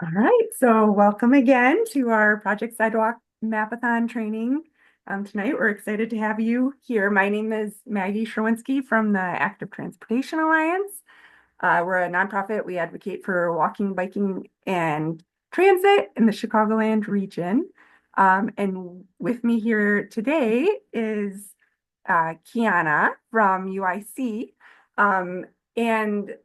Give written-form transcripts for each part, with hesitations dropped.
All right, so welcome again to our Project Sidewalk Mapathon training. Tonight, we're excited to have you here. My name is Maggie Sherwinski from the Active Transportation Alliance. We're a nonprofit. We advocate for walking, biking, and transit in the Chicagoland region. And with me here today is Kiana from UIC. And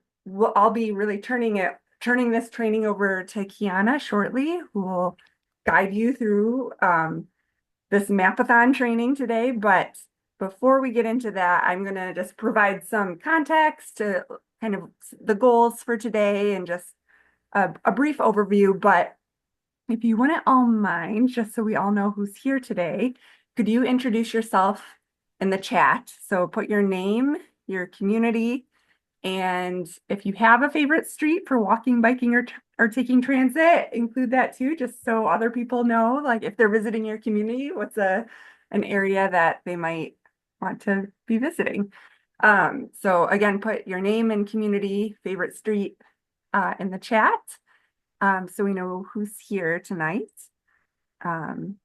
I'll be really turning this training over to Kiana shortly, who will guide you through this Mapathon training today. But before we get into that, I'm going to just provide some context to kind of the goals for today and just a brief overview. But if you wouldn't all mind, just so we all know who's here today, could you introduce yourself in the chat? So put your name, your community, and if you have a favorite street for walking, biking, or taking transit, include that too, just so other people know, like if they're visiting your community, what's an area that they might want to be visiting. So again, put your name and community, favorite street in the chat, so we know who's here tonight. Um,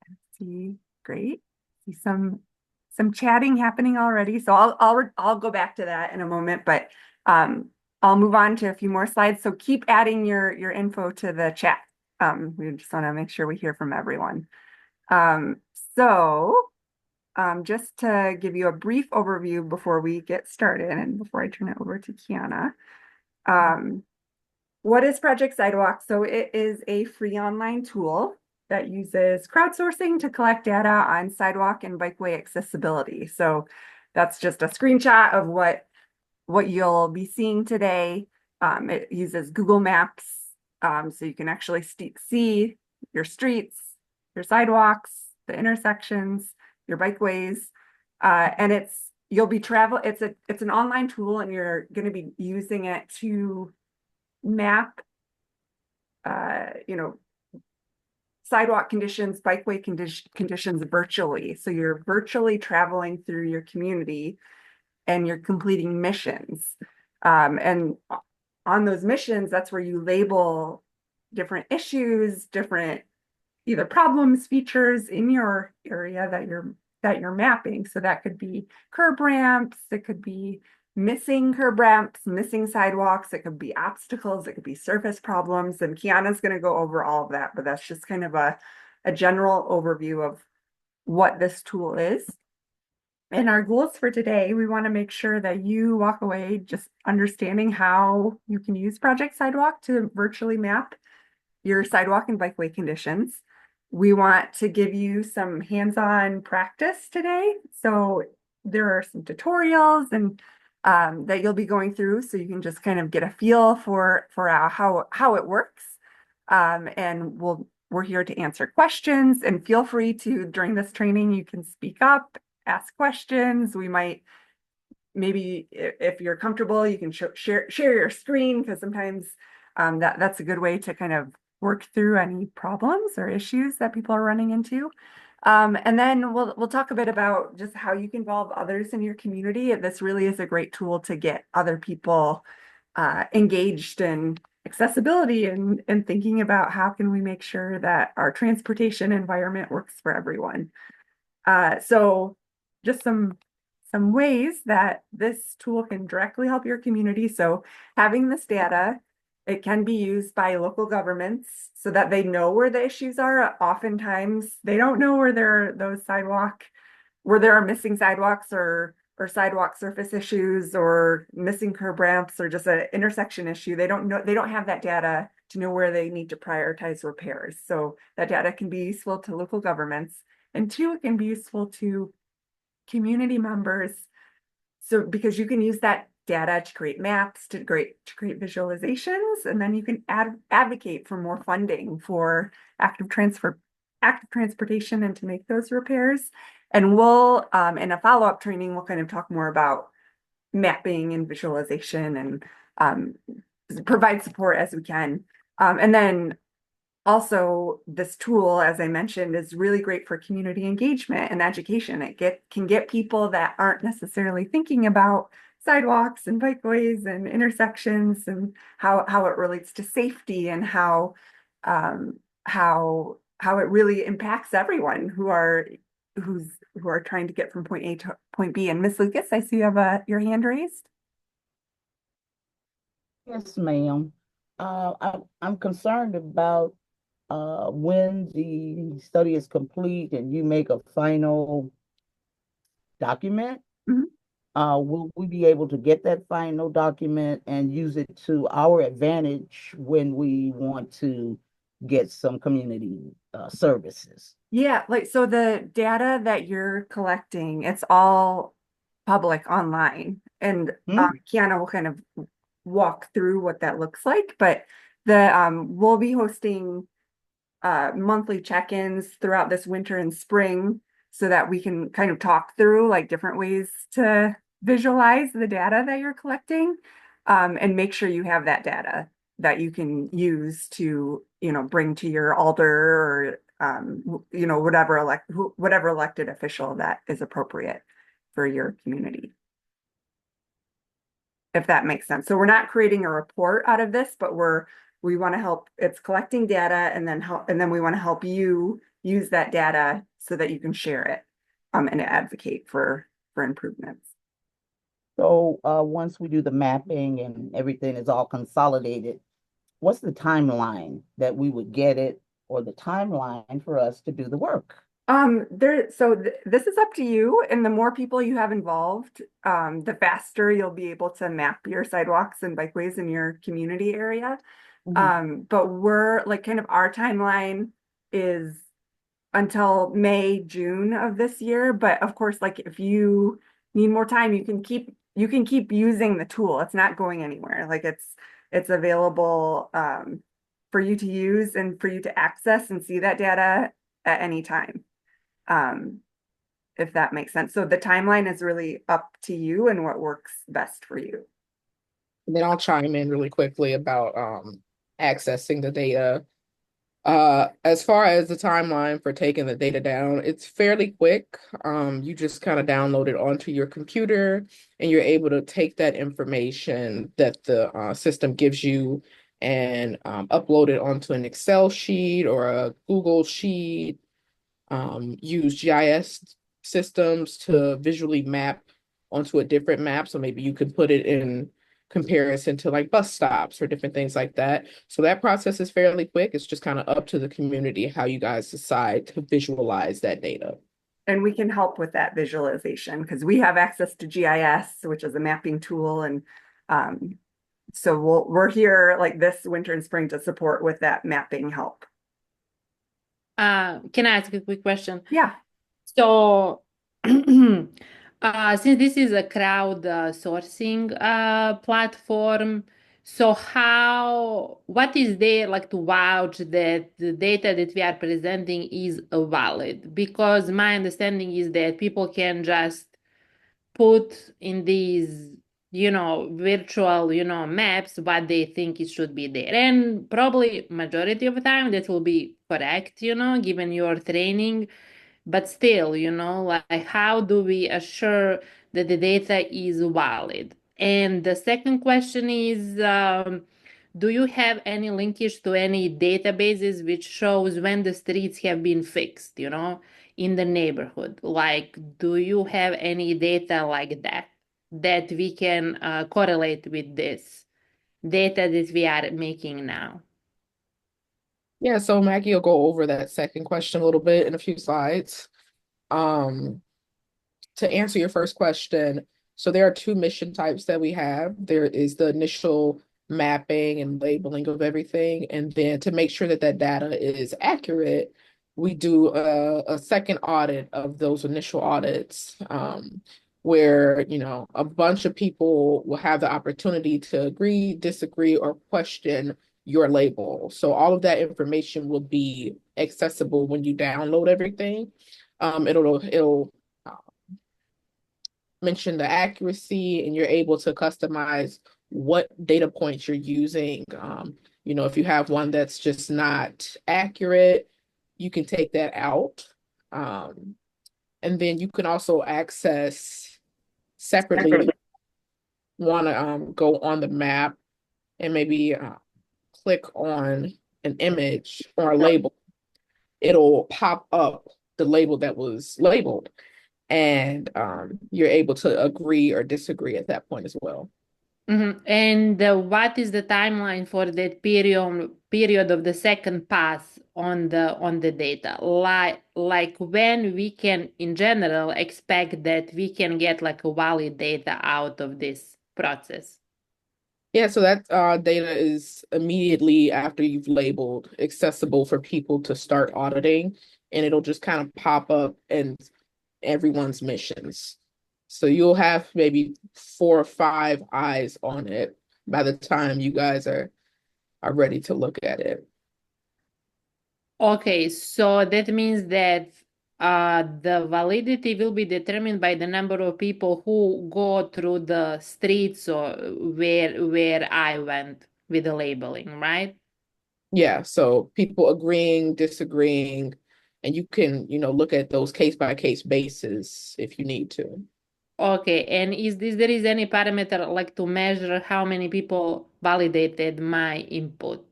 let's see, great. See some chatting happening already. So I'll go back to that in a moment, but I'll move on to a few more slides. So keep adding your info to the chat. We just want to make sure we hear from everyone. Um, so just to give you a brief overview before we get started and before I turn it over to Kiana. What is Project Sidewalk? So it is a free online tool that uses crowdsourcing to collect data on sidewalk and bikeway accessibility. So that's just a screenshot of what you'll be seeing today. It uses Google Maps, so you can actually see your streets, your sidewalks, the intersections, your bikeways, and it's an online tool, and you're going to be using it to map, you know, sidewalk conditions, bikeway conditions virtually. So you're virtually traveling through your community and you're completing missions. And on those missions, that's where you label different issues, different either problems, features in your area that you're mapping. So that could be curb ramps, it could be missing curb ramps, missing sidewalks, it could be obstacles, it could be surface problems. And Kiana's going to go over all of that, but that's just kind of a general overview of what this tool is. And our goals for today, we want to make sure that you walk away just understanding how you can use Project Sidewalk to virtually map your sidewalk and bikeway conditions. We want to give you some hands-on practice today. So there are some tutorials and that you'll be going through, so you can just kind of get a feel for how it works. And we're here to answer questions. And feel free to, during this training, you can speak up, ask questions. We might maybe, if you're comfortable, you can share your screen, because sometimes that's a good way to kind of work through any problems or issues that people are running into. And then we'll talk a bit about just how you can involve others in your community. This really is a great tool to get other people engaged in accessibility and thinking about how can we make sure that our transportation environment works for everyone. So just some ways that this tool can directly help your community. So having this data, it can be used by local governments so that they know where the issues are. Oftentimes, they don't know where there are missing sidewalks or sidewalk surface issues or missing curb ramps or just an intersection issue. They don't have that data to know where they need to prioritize repairs. So that data can be useful to local governments. And two, it can be useful to community members. So because you can use that data to create maps, to create visualizations, and then you can advocate for more funding for active transportation and to make those repairs. And we'll, in a follow-up training, we'll kind of talk more about mapping and visualization and provide support as we can. And then also, this tool, as I mentioned, is really great for community engagement and education. It can get people that aren't necessarily thinking about sidewalks and bikeways and intersections and how it relates to safety and um, how it really impacts everyone who's who are trying to get from point A to point B. And Miss Lucas, I see you have your hand raised. Yes, ma'am. I'm concerned about when the study is complete and you make a final document. Mhm. Will we be able to get that final document and use it to our advantage when we want to get some community services? Yeah, like so the data that you're collecting, it's all public online. And Hmm? Kiana will kind of walk through what that looks like, but the we'll be hosting monthly check-ins throughout this winter and spring so that we can kind of talk through like different ways to visualize the data that you're collecting, and make sure you have that data that you can use to, bring to your alder or, whatever elected official that is appropriate for your community, if that makes sense. So we're not creating a report out of this, but we want to help, it's collecting data and then we want to help you use that data so that you can share it, and advocate for improvements. So once we do the mapping and everything is all consolidated, what's the timeline that we would get it or the timeline for us to do the work? This is up to you, and the more people you have involved, the faster you'll be able to map your sidewalks and bikeways in your community area. Mhm. But we're like kind of our timeline is until May, June of this year. But of course, like if you need more time, you can keep using the tool. It's not going anywhere. Like it's available for you to use and for you to access and see that data at any time. Um, if that makes sense. So the timeline is really up to you and what works best for you. And then I'll chime in really quickly about accessing the data. As far as the timeline for taking the data down, it's fairly quick. You just kind of download it onto your computer and you're able to take that information that the system gives you and upload it onto an Excel sheet or a Google sheet. Use GIS systems to visually map onto a different map. So maybe you can put it in comparison to like bus stops or different things like that. So that process is fairly quick. It's just kind of up to the community how you guys decide to visualize that data. And we can help with that visualization because we have access to GIS, which is a mapping tool. And um, so we're here like this winter and spring to support with that mapping help. Can I ask a quick question? Yeah. So, since this is a crowd sourcing platform, so what is there like to vouch that the data that we are presenting is valid? Because my understanding is that people can just put in these, virtual, maps what they think it should be there. And probably majority of the time that will be correct, given your training. But still, like how do we assure that the data is valid? And the second question is, do you have any linkage to any databases which shows when the streets have been fixed, in the neighborhood? Like, do you have any data like that we can correlate with this data that we are making now? Yeah, so Maggie will go over that second question a little bit in a few slides. Um, to answer your first question, so there are two mission types that we have. There is the initial mapping and labeling of everything, and then to make sure that that data is accurate, we do a second audit of those initial audits, where a bunch of people will have the opportunity to agree, disagree, or question your label. So all of that information will be accessible when you download everything. It'll mention the accuracy and you're able to customize what data points you're using. If you have one that's just not accurate, you can take that out. And then you can also access separately want to go on the map and maybe click on an image or a label, it'll pop up the label that was labeled, and you're able to agree or disagree at that point as well. And what is the timeline for that period of the second pass on the data? Like when we can, in general, expect that we can get like a valid data out of this process? Yeah, so that data is immediately after you've labeled accessible for people to start auditing, and it'll just kind of pop up in everyone's missions. So you'll have maybe 4 or 5 eyes on it by the time you guys are ready to look at it. Okay, so that means that the validity will be determined by the number of people who go through the streets or where I went with the labeling, right? Yeah, so people agreeing, disagreeing, and you can, look at those case by case basis if you need to. Okay, and there is any parameter like to measure how many people validated my input?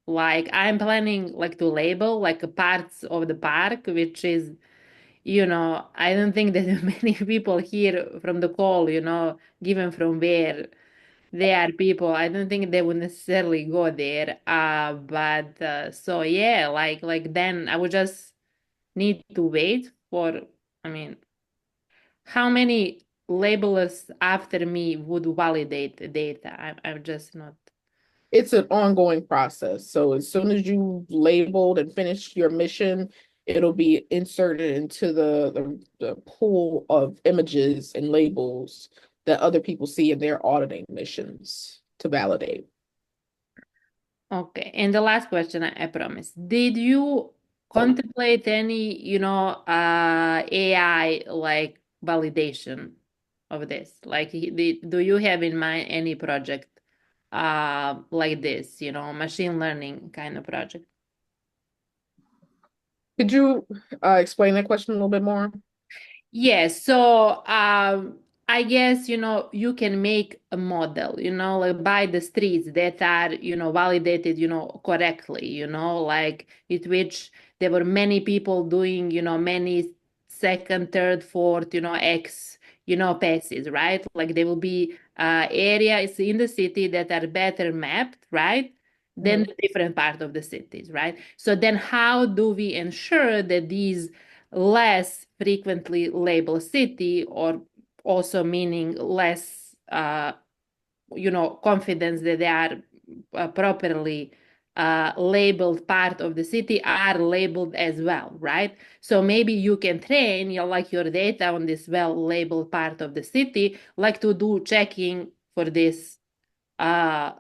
Like I'm planning like to label like parts of the park, which is, I don't think that many people here from the call, given from where they are people, I don't think they would necessarily go there. But so yeah, like then I would just need to wait for, I mean, how many labelers after me would validate the data? I'm just not. It's an ongoing process. So as soon as you labeled and finished your mission, it'll be inserted into the pool of images and labels that other people see in their auditing missions to validate. Okay. And the last question, I promise. Did you contemplate any, AI like validation of this? Like, do you have in mind any project like this, machine learning kind of project? Could you explain that question a little bit more? Yes, so I guess you can make a model, like by the streets that are, validated, correctly, like with which there were many people doing, many second, third, fourth, X, passes, right? Like there will be areas in the city that are better mapped, right? Than Mhm. the different part of the cities, right? So then how do we ensure that these less frequently labeled city, or also meaning less confidence that they are properly labeled part of the city, are labeled as well, right? So maybe you can train your data on this well labeled part of the city, like to do checking for this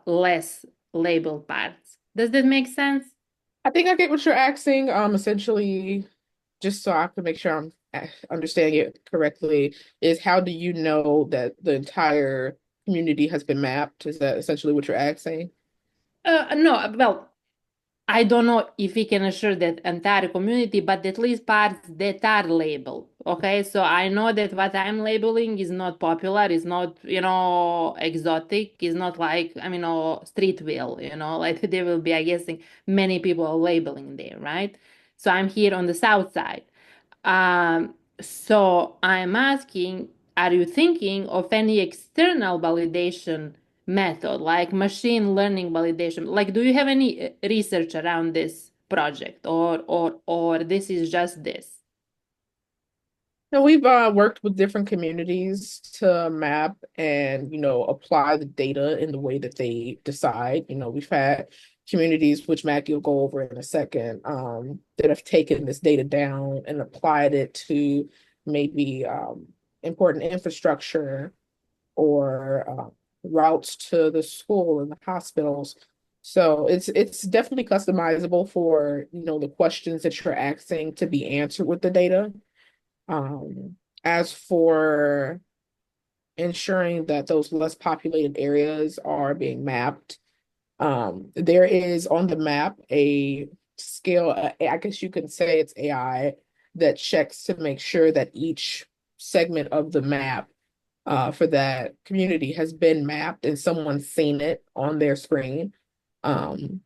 less labeled parts. Does that make sense? I think I get what you're asking. Essentially, just so I can make sure I'm understanding it correctly, is how do you know that the entire community has been mapped? Is that essentially what you're asking? No, well, I don't know if we can assure that entire community, but at least parts that are labeled. Okay, so I know that what I'm labeling is not popular, is not, exotic, is not like, street wheel, like there will be, I guessing, many people labeling there, right? So I'm here on the south side. So I'm asking, are you thinking of any external validation method, like machine learning validation? Like, do you have any research around this project, or this is just this? No, we've worked with different communities to map and, apply the data in the way that they decide. We've had communities, which Maggie will go over in a second, that have taken this data down and applied it to maybe important infrastructure or routes to the school and the hospitals. So it's definitely customizable for, the questions that you're asking to be answered with the data. As for ensuring that those less populated areas are being mapped, there is on the map a scale, I guess you can say it's AI, that checks to make sure that each segment of the map for that community has been mapped and someone's seen it on their screen. Um,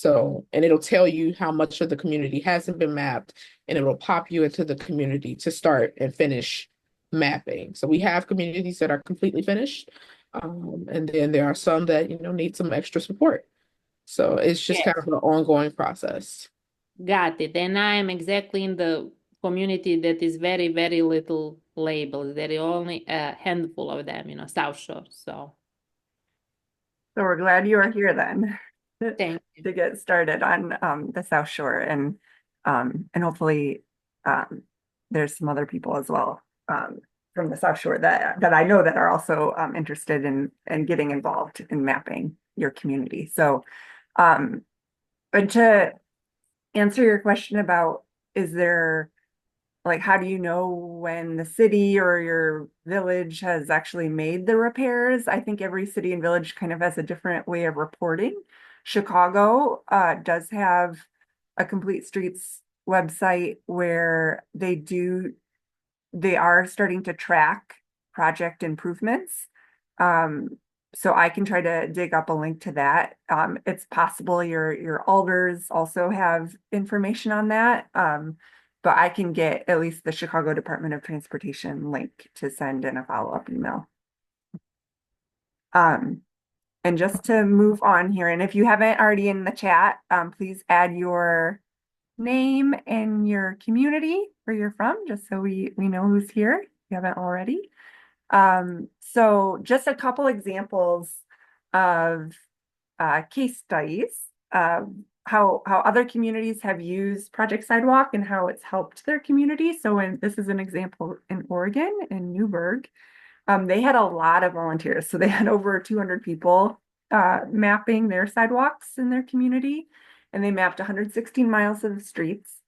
and it'll tell you how much of the community hasn't been mapped, and it will pop you into the community to start and finish mapping. So we have communities that are completely finished, and then there are some that, need some extra support. So it's just kind Yes. of an ongoing process. Got it. And I am exactly in the community that is very, very little labels. There are only a handful of them, South Shore. So So we're glad you are here then thank you. to get started on the South Shore, and hopefully there's some other people as well from the South Shore that I know that are also interested in getting involved in mapping your community. So and to answer your question about, is there, like, how do you know when the city or your village has actually made the repairs? I think every city and village kind of has a different way of reporting. Chicago does have a Complete Streets website where they are starting to track project improvements. So I can try to dig up a link to that. It's possible your alders also have information on that. But I can get at least the Chicago Department of Transportation link to send in a follow-up email. And just to move on here, and if you haven't already in the chat, please add your name and your community where you're from, just so we know who's here, if you haven't already. So just a couple examples of case studies of how other communities have used Project Sidewalk and how it's helped their community. So this is an example in Oregon, in Newburgh. They had a lot of volunteers. So they had over 200 people mapping their sidewalks in their community, and they mapped 116 miles of streets.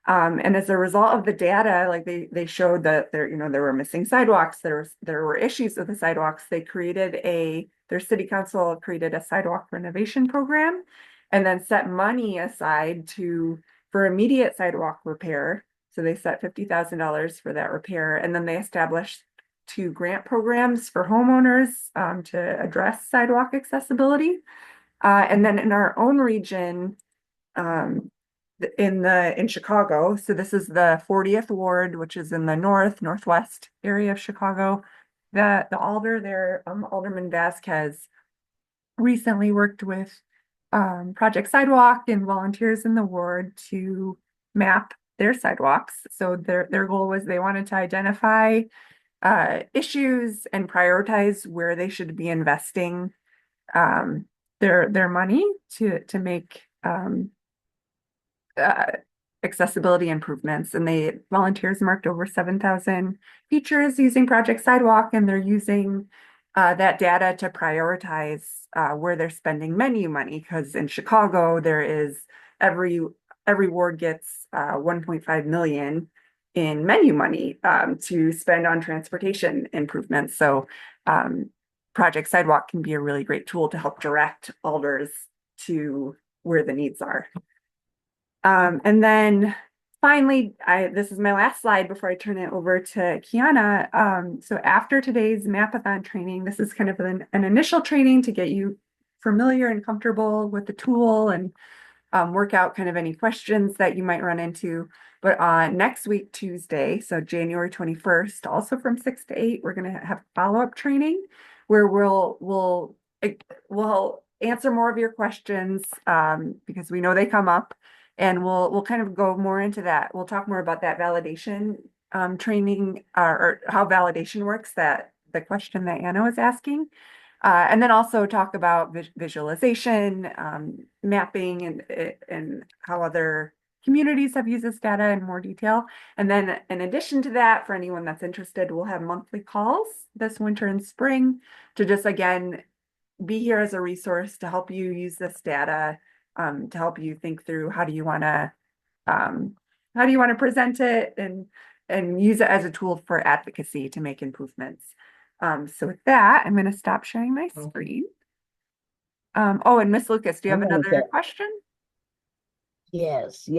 And as a result of the data, like they showed that there were missing sidewalks, there were issues with the sidewalks. Their city council created a sidewalk renovation program, and then set money aside for immediate sidewalk repair. So they set $50,000 for that repair, and then they established 2 grant programs for homeowners to address sidewalk accessibility. And then in our own region, in Chicago, so this is the 40th ward, which is in the northwest area of Chicago. The alder there, Alderman Vasquez, recently worked with Project Sidewalk and volunteers in the ward to map their sidewalks. So their goal was they wanted to identify issues and prioritize where they should be investing their money to make accessibility improvements. And volunteers marked over 7,000 features using Project Sidewalk, and they're using that data to prioritize where they're spending menu money. Because in Chicago, there is every ward gets 1.5 million in menu money to spend on transportation improvements. So Project Sidewalk can be a really great tool to help direct alders to where the needs are. And then finally, this is my last slide before I turn it over to Kiana. So after today's Mapathon training, this is kind of an initial training to get you familiar and comfortable with the tool and work out kind of any questions that you might run into. But next week, Tuesday, so January 21st, also from 6 to 8, we're going to have follow-up training where we'll answer more of your questions because we know they come up, and we'll kind of go more into that. We'll talk more about that validation training or how validation works, that the question that Anna was asking. And then also talk about visualization, mapping, and how other communities have used this data in more detail. And then in addition to that, for anyone that's interested, we'll have monthly calls this winter and spring to just, again, be here as a resource to help you use this data, to help you think through how do you want to present it and use it as a tool for advocacy to make improvements. So with that, I'm going to stop sharing my screen. And Miss Lucas, do you have another question? Yes.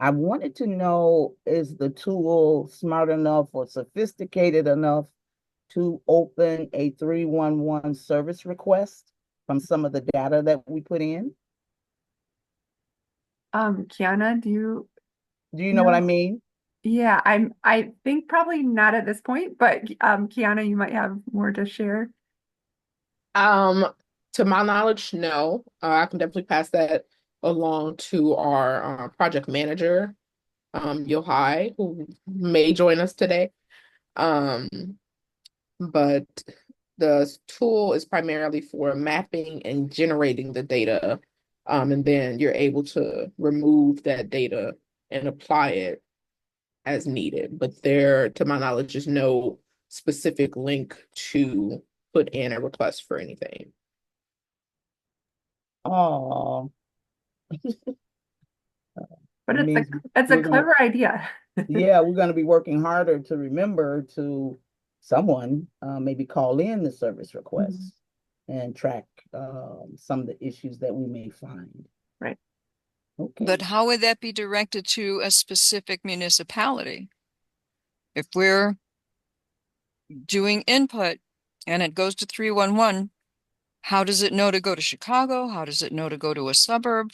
I wanted to know, is the tool smart enough or sophisticated enough to open a 311 service request from some of the data that we put in? Kiana, Do you know what I know? mean? Yeah, I think probably not at this point, but Kiana, you might have more to share. Um, to my knowledge, no. I can definitely pass that along to our project manager, Yohai, who may join us today. Um, but the tool is primarily for mapping and generating the data. And then you're able to remove that data and apply it as needed. But there, to my knowledge, is no specific link to put in a request for anything. Oh, But that means it's a we're gonna, clever idea. yeah, we're gonna be working harder to remember to someone maybe call in the service Mhm. requests and track some of the issues that we may find. Right. Okay. But how would that be directed to a specific municipality? If we're doing input and it goes to 311, how does it know to go to Chicago? How does it know to go to a suburb?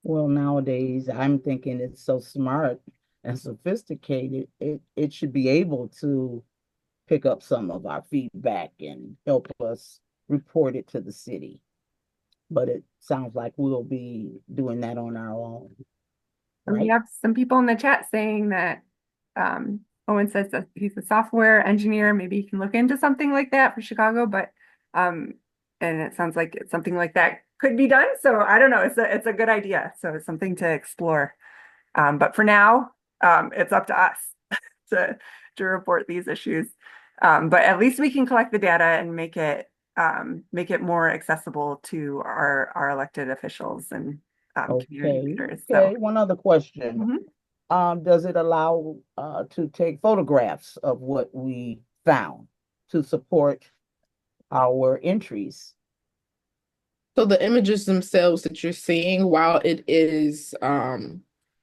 Well, nowadays I'm thinking it's so smart and sophisticated, it should be able to pick up some of our feedback and help us report it to the city. But it sounds like we'll be doing that on our own, And we right? have some people in the chat saying that Owen says that he's a software engineer. Maybe he can look into something like that for Chicago, but um, and it sounds like something like that could be done. So I don't know. It's a good idea. So it's something to explore. But for now, it's up to us to report these issues. But at least we can collect the data and make it more accessible to our elected officials and community Okay, leaders. So okay. One other question. mhm. Does it allow to take photographs of what we found to support our entries? So the images themselves that you're seeing, while it is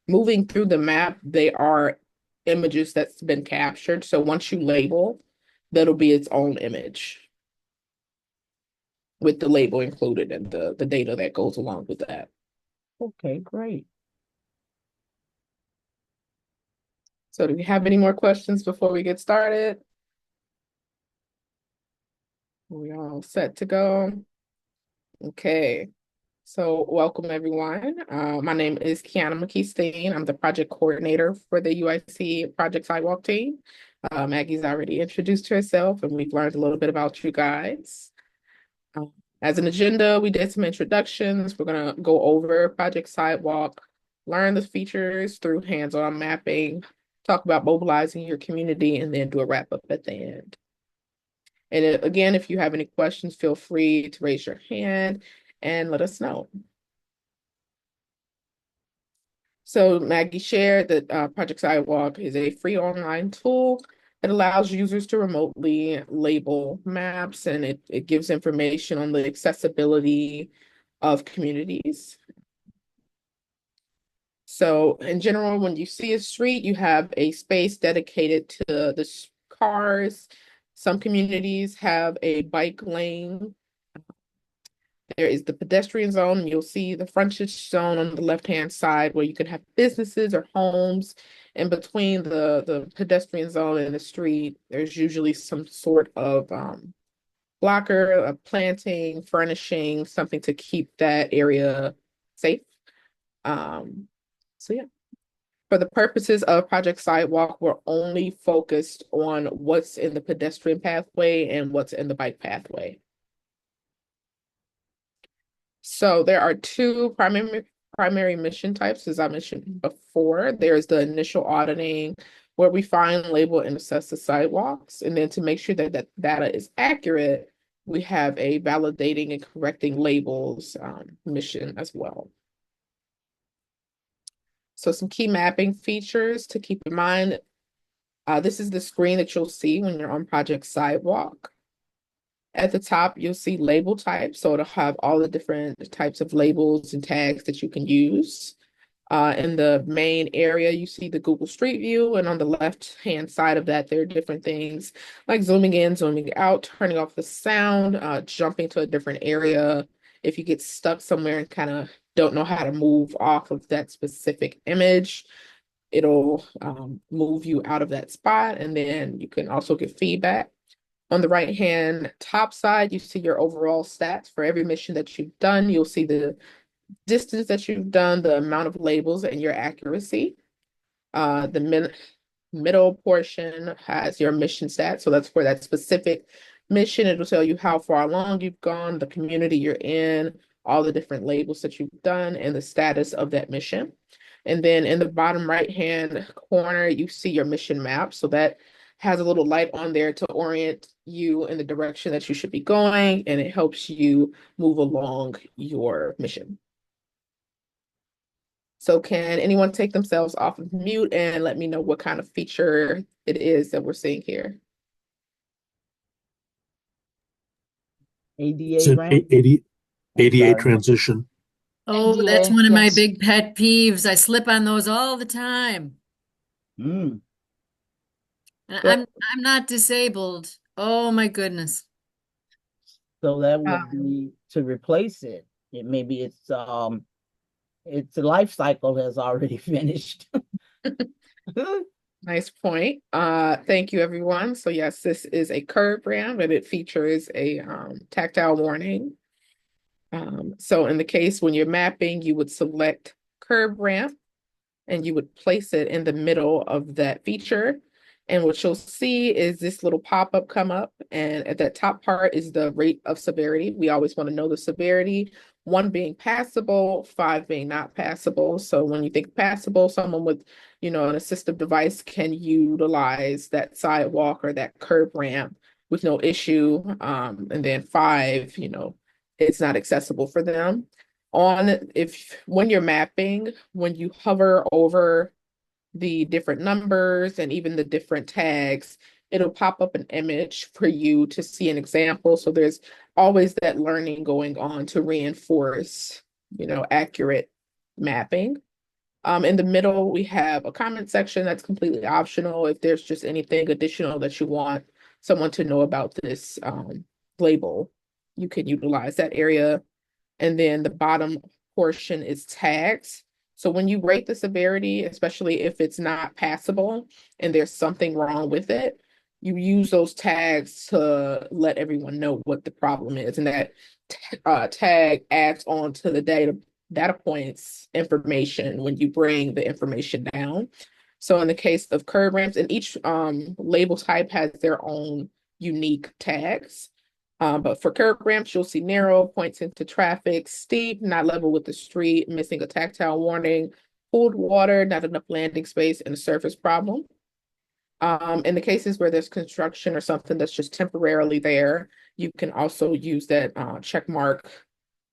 moving through the map, they are images that's been captured. So once you label, that'll be its own image with the label included and the data that goes along with that. Okay, great. So do we have any more questions before we get started? Are we all set to go? Okay. So welcome everyone. My name is Kiana McKee-Steen. I'm the project coordinator for the UIC Project Sidewalk team. Maggie's already introduced herself and we've learned a little bit about you guys. As an agenda, we did some introductions. We're gonna go over Project Sidewalk, learn the features through hands-on mapping, talk about mobilizing your community, and then do a wrap-up at the end. And again, if you have any questions, feel free to raise your hand and let us know. So Maggie shared that Project Sidewalk is a free online tool that allows users to remotely label maps, and it gives information on the accessibility of communities. So in general, when you see a street, you have a space dedicated to the cars. Some communities have a bike lane. There is the pedestrian zone, and you'll see the frontage zone on the left-hand side where you can have businesses or homes. In between the pedestrian zone and the street, there's usually some sort of blocker, a planting, furnishing, something to keep that area safe. So yeah. For the purposes of Project Sidewalk, we're only focused on what's in the pedestrian pathway and what's in the bike pathway. So there are two primary mission types, as I mentioned before. There's the initial auditing, where we find, label, and assess the sidewalks. And then to make sure that that data is accurate, we have a validating and correcting labels mission as well. So some key mapping features to keep in mind. This is the screen that you'll see when you're on Project Sidewalk. At the top, you'll see label types. So it'll have all the different types of labels and tags that you can use. In the main area, you see the Google Street View, and on the left-hand side of that, there are different things like zooming in, zooming out, turning off the sound, jumping to a different area. If you get stuck somewhere and kind of don't know how to move off of that specific image, it'll move you out of that spot, and then you can also get feedback. On the right-hand top side, you see your overall stats for every mission that you've done. You'll see the distance that you've done, the amount of labels, and your accuracy. The middle portion has your mission stats. So that's for that specific mission. It'll tell you how far along you've gone, the community you're in, all the different labels that you've done, and the status of that mission. And then in the bottom right-hand corner, you see your mission map. So that has a little light on there to orient you in the direction that you should be going, and it helps you move along your mission. So can anyone take themselves off of mute and let me know what kind of feature it is that we're seeing here? ADA It's an ramp? ADA Sorry. transition. Oh, that's ADA, one of my yes. big pet peeves. I slip on those all the time. Mm. And So, I'm not disabled. Oh my goodness. so that would be to replace it. Maybe its life cycle has already finished. Nice point. Thank you, everyone. So yes, this is a curb ramp and it features a tactile warning. So in the case when you're mapping, you would select curb ramp and you would place it in the middle of that feature. And what you'll see is this little pop-up come up, and at that top part is the rate of severity. We always want to know the severity, 1 being passable, 5 being not passable. So when you think passable, someone with, an assistive device can utilize that sidewalk or that curb ramp with no issue. And then 5, it's not accessible for them. When you're mapping, when you hover over the different numbers and even the different tags, it'll pop up an image for you to see an example. So there's always that learning going on to reinforce, accurate mapping. In the middle, we have a comment section that's completely optional. If there's just anything additional that you want someone to know about this label, you can utilize that area. And then the bottom portion is tags. So when you rate the severity, especially if it's not passable and there's something wrong with it, you use those tags to let everyone know what the problem is. And that tag adds on to the data points information when you bring the information down. So in the case of curb ramps, and each label type has their own unique tags. But for curb ramps, you'll see narrow, points into traffic, steep, not level with the street, missing a tactile warning, pooled water, not enough landing space, and a surface problem. In the cases where there's construction or something that's just temporarily there, you can also use that check mark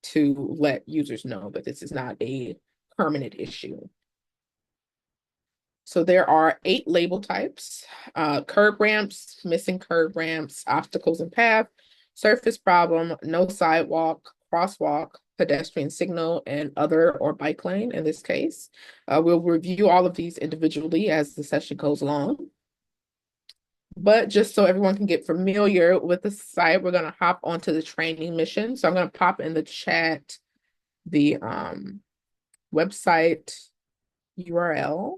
to let users know that this is not a permanent issue. So there are 8 label types: curb ramps, missing curb ramps, obstacles and path, surface problem, no sidewalk, crosswalk, pedestrian signal, and other or bike lane in this case. We'll review all of these individually as the session goes along. But just so everyone can get familiar with the site, we're going to hop onto the training mission. So I'm going to pop in the chat the website URL.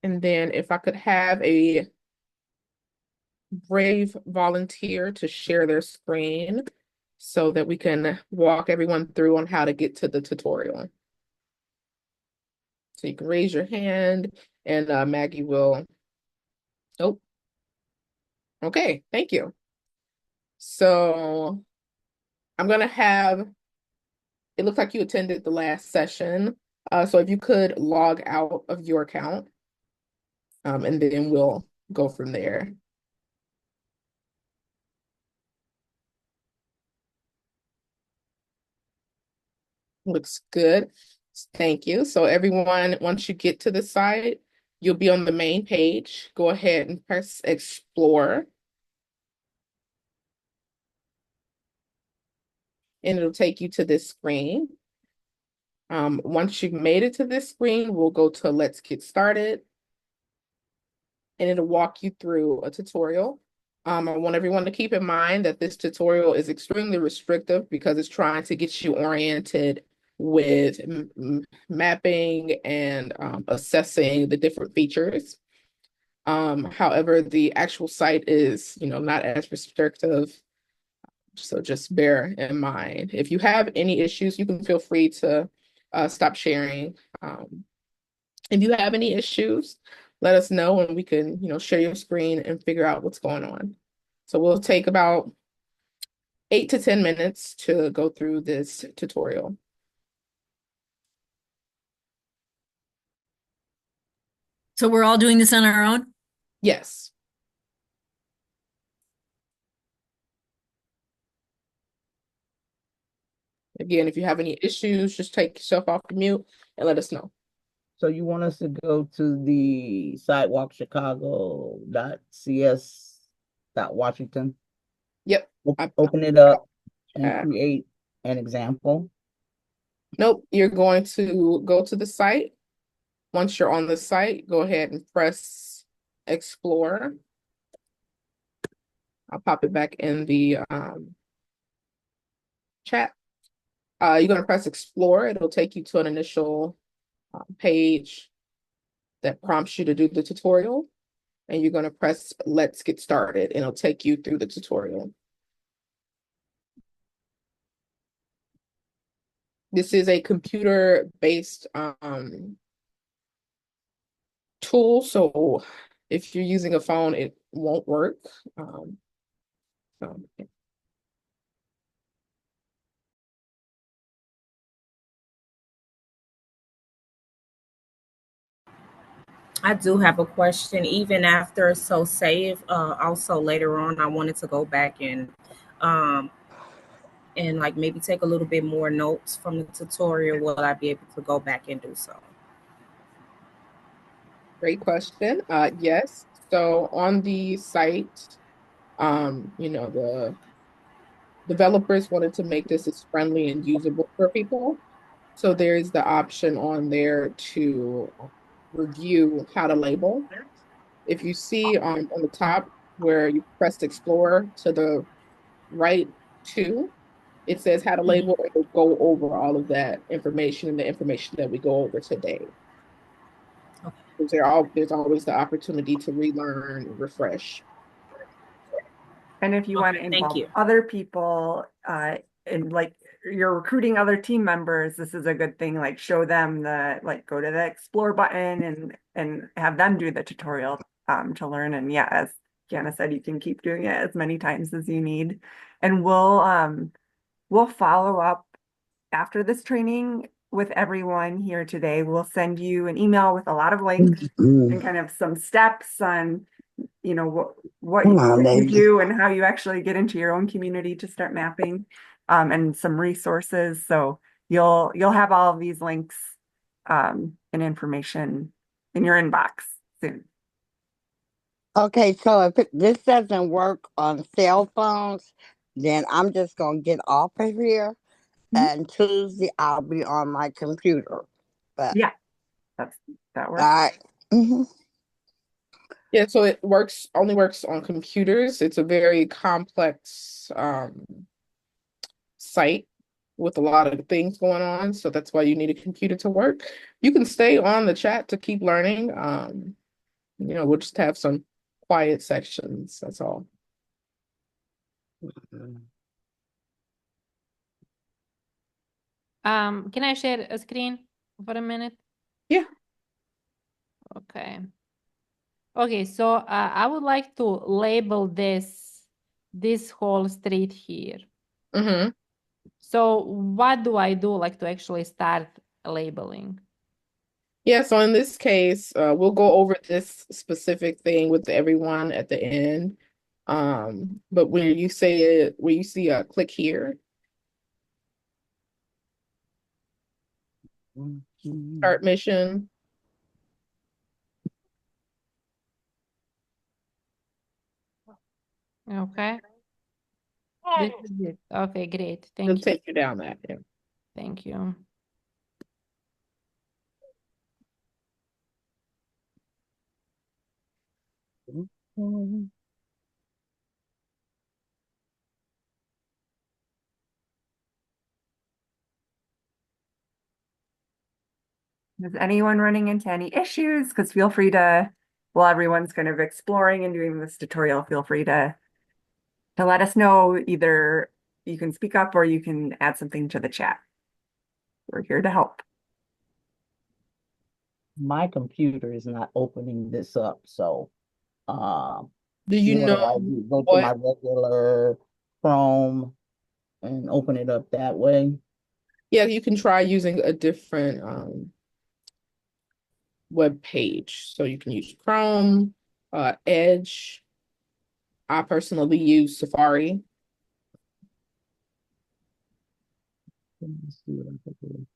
And then if I could have a brave volunteer to share their screen so that we can walk everyone through on how to get to the tutorial. So you can raise your hand and Maggie will, oh, okay, thank you. So I'm gonna have, it looks like you attended the last session. So if you could log out of your account, and then we'll go from there. Looks good. Thank you. So everyone, once you get to the site, you'll be on the main page. Go ahead and press explore. and it'll take you to this screen. Once you've made it to this screen, we'll go to Let's Get Started, and it'll walk you through a tutorial. I want everyone to keep in mind that this tutorial is extremely restrictive because it's trying to get you oriented with mapping and assessing the different features. However, the actual site is, not as restrictive. So just bear in mind. If you have any issues, you can feel free to stop sharing. If you have any issues, let us know and we can, share your screen and figure out what's going on. So we'll take about 8 to 10 minutes to go through this tutorial. So we're all doing this on our own? Yes. Again, if you have any issues, just take yourself off the mute and let us know. So you want us to go to the sidewalkchicago.cs.washington, Yep. open it up and create an example? Nope. You're going to go to the site. Once you're on the site, go ahead and press Explore. I'll pop it back in the chat. You're going to press Explore. It'll take you to an initial page that prompts you to do the tutorial. And you're going to press Let's Get Started, and it'll take you through the tutorial. This is a computer-based tool, so if you're using a phone, it won't work. I do have a question. Even after so save, also later on, I wanted to go back um, and like maybe take a little bit more notes from the tutorial. Will I be able to go back and do so? Great question. Yes. So on the site, the developers wanted to make this as friendly and usable for people. So there's the option on there to review how to label. If you see on the top where you pressed Explore to the right two, it says how to label. It'll go over all of that information and the information that we go over today. Okay. There's always the opportunity to relearn, refresh. And if you want to Okay, thank involve you. other people, and like you're recruiting other team members, this is a good thing. Like show them go to the explore button and have them do the tutorial to learn. And yeah, as Kiana said, you can keep doing it as many times as you need. And we'll follow up after this training with everyone here today. We'll send you an email with a lot of links and kind of some steps on what you do and how you actually get into your own community to start mapping, and some resources. So you'll have all of these links and information in your inbox soon. Okay, so if this doesn't work on cell phones, then I'm just gonna get off of here, and Tuesday I'll be on my computer. But Yeah, that all works. right. Mhm. Yeah, so it only works on computers. It's a very complex site with a lot of things going on. So that's why you need a computer to work. You can stay on the chat to keep learning. We'll just have some quiet sections. That's all. Can I share a screen for a minute? Yeah. Okay. Okay, so I would like to label this whole street here. Mm-hmm. So what do I do like to actually start labeling? Yeah, so in this case, we'll go over this specific thing with everyone at the end. But when you see a click here, start mission. Okay. This is it. Okay, great. It'll Thank you. take you down that. Yeah. Thank you. Is anyone running into any issues? Because feel free to, while everyone's kind of exploring and doing this tutorial, feel free to let us know. Either you can speak up or you can add something to the chat. We're here to help. My computer is not opening this up, so Do you what do know I do? Go to my what? regular Chrome and open it up that way? Yeah, you can try using a different web page. So you can use Chrome, Edge. I personally use Safari. Let me see what I can do.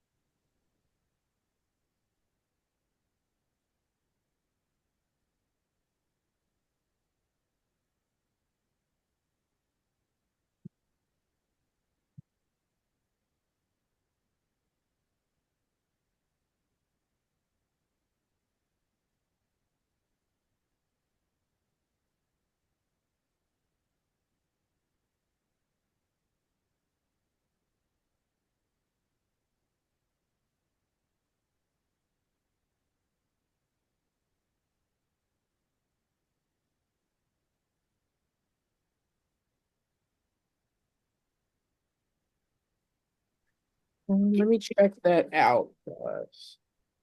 Let me check that out,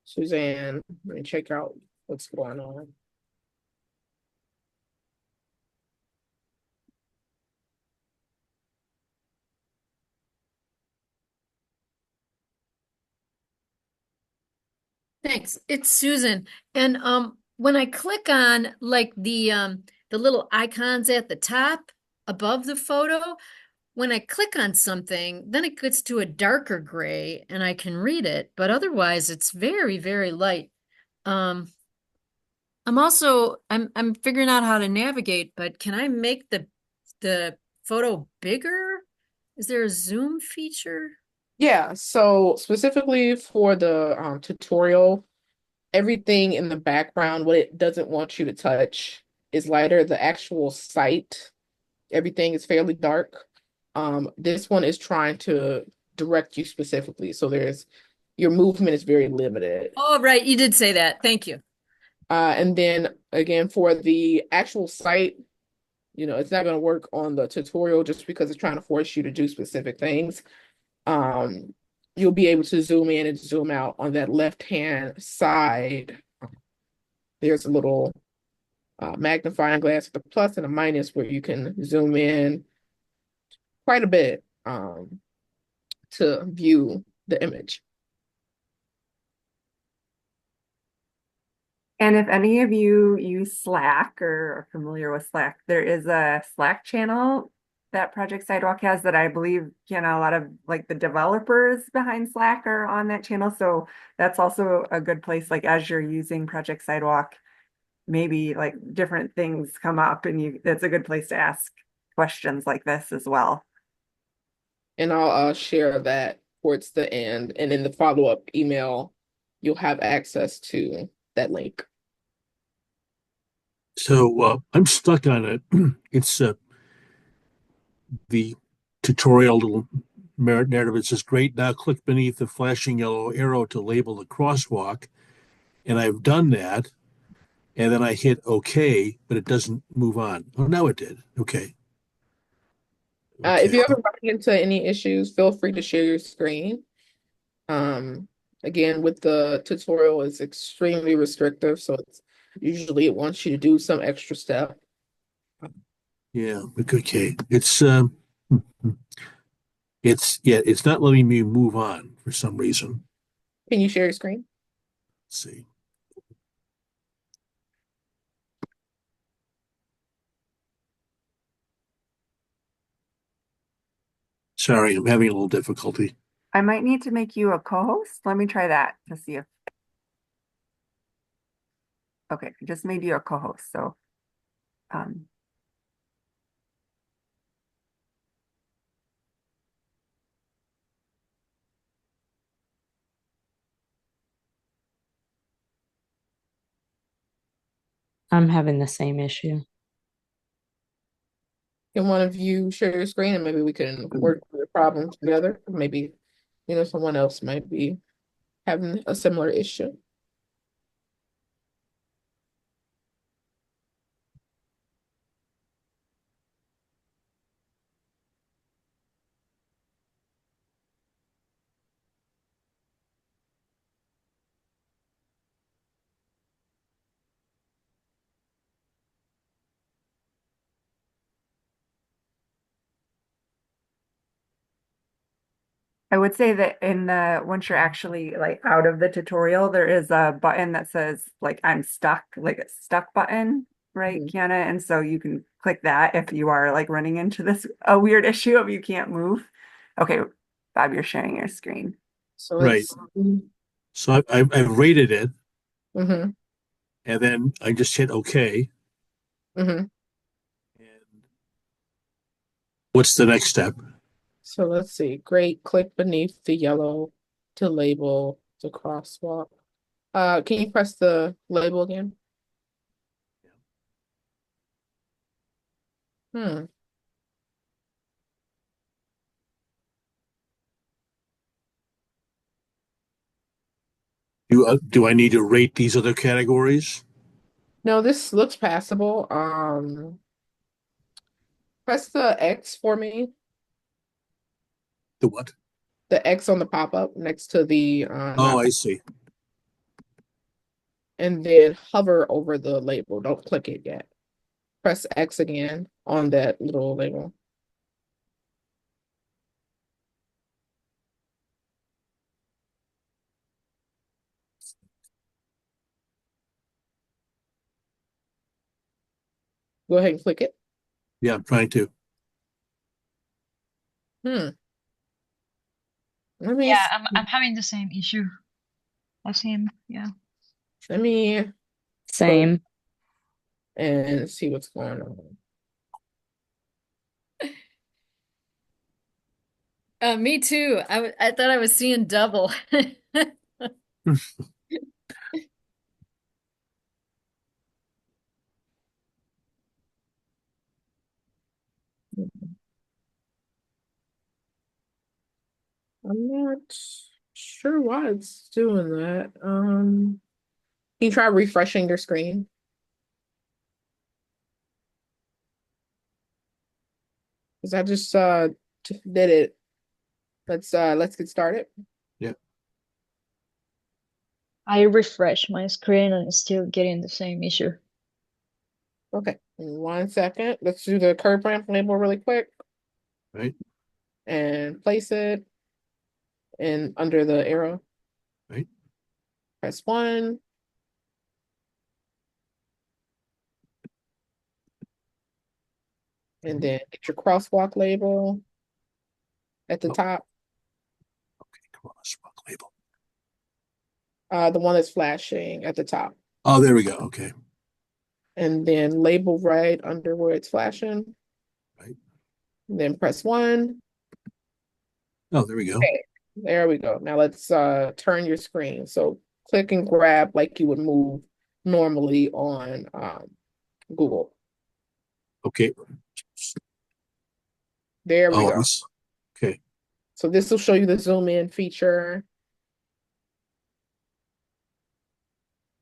Suzanne. Let me check out what's going on. Thanks. It's Susan. And when I click on like the little icons at the top above the photo, when I click on something, then it gets to a darker gray and I can read it, but otherwise it's very, very light. Um I'm figuring out how to navigate, but can I make the photo bigger? Is there a zoom feature? Yeah, so specifically for the tutorial, everything in the background, what it doesn't want you to touch, is lighter. The actual site, everything is fairly dark. This one is trying to direct you specifically, so there's your movement is very limited. Oh, right, you did say that. Thank you. And then again, for the actual site, it's not going to work on the tutorial just because it's trying to force you to do specific things. You'll be able to zoom in and zoom out on that left-hand side. There's a little magnifying glass with a plus and a minus where you can zoom in quite a bit to view the image. And if any of you use Slack or are familiar with Slack, there is a Slack channel that Project Sidewalk has that I believe, a lot of like the developers behind Slack are on that channel. So that's also a good place, like as you're using Project Sidewalk, maybe like different things come up and that's a good place to ask questions like this as well. And I'll share that towards the end. And in the follow-up email, you'll have access to that link. So I'm stuck on it. It's the tutorial little narrative. It says, "Great, now click beneath the flashing yellow arrow to label the crosswalk." And I've done that. And then I hit OK, but it doesn't move on. Oh, now it did. Okay. If Okay. you ever run into any issues, feel free to share your screen. Again, with the tutorial, it's extremely restrictive, so usually it wants you to do some extra step. Yeah. Okay. It's not letting me move on for some reason. Can you share your screen? Let's see. Sorry, I'm having a little difficulty. I might need to make you a co-host. Let me try that to see if, okay, I just made you a co-host. So, um, I'm having the same issue. Can one of you share your screen and maybe we can work through the problem together? Maybe, someone else might be having a similar issue. I would say that once you're actually like out of the tutorial, there is a button that says like I'm stuck, like a stuck button, right, Kiana? And so you can click that if you are like running into this a weird issue of you can't move. Okay, Bob, you're sharing your screen. So Right. it's So I've rated it, mm-hmm, and then I just hit OK. mm-hmm. And what's the next step? So let's see. Great. Click beneath the yellow to label the crosswalk. Can you press the label again? Hmm. Do I need to rate these other categories? No, this looks passable. Press the X for me. The what? The X on the pop-up next to the Oh, not, I see. and then hover over the label. Don't click it yet. Press X again on that little label. Go ahead and click it. Yeah, I'm trying to. Hmm. Let me Yeah, I'm having the same issue as him. Yeah. let me go Same. and see what's going on. Me too. I thought I was seeing double. I'm not sure why it's doing that. Can you try refreshing your screen? Because I just did it. Let's get started. Yeah. I refresh my screen and still getting the same issue. Okay, in 1 second. Let's do the curve ramp label really quick Right. and place it in under the arrow. Right. Press 1. And then get your crosswalk label at the Oh. top. Okay, crosswalk label. The one that's flashing at the top. Oh, there we go. Okay. And then label right under where it's flashing. Right. And then press 1. Oh, there we go. Okay, there we go. Now let's turn your screen. So click and grab like you would move normally on Google. Okay. There we Oh, go. okay. So this will show you the zoom in feature.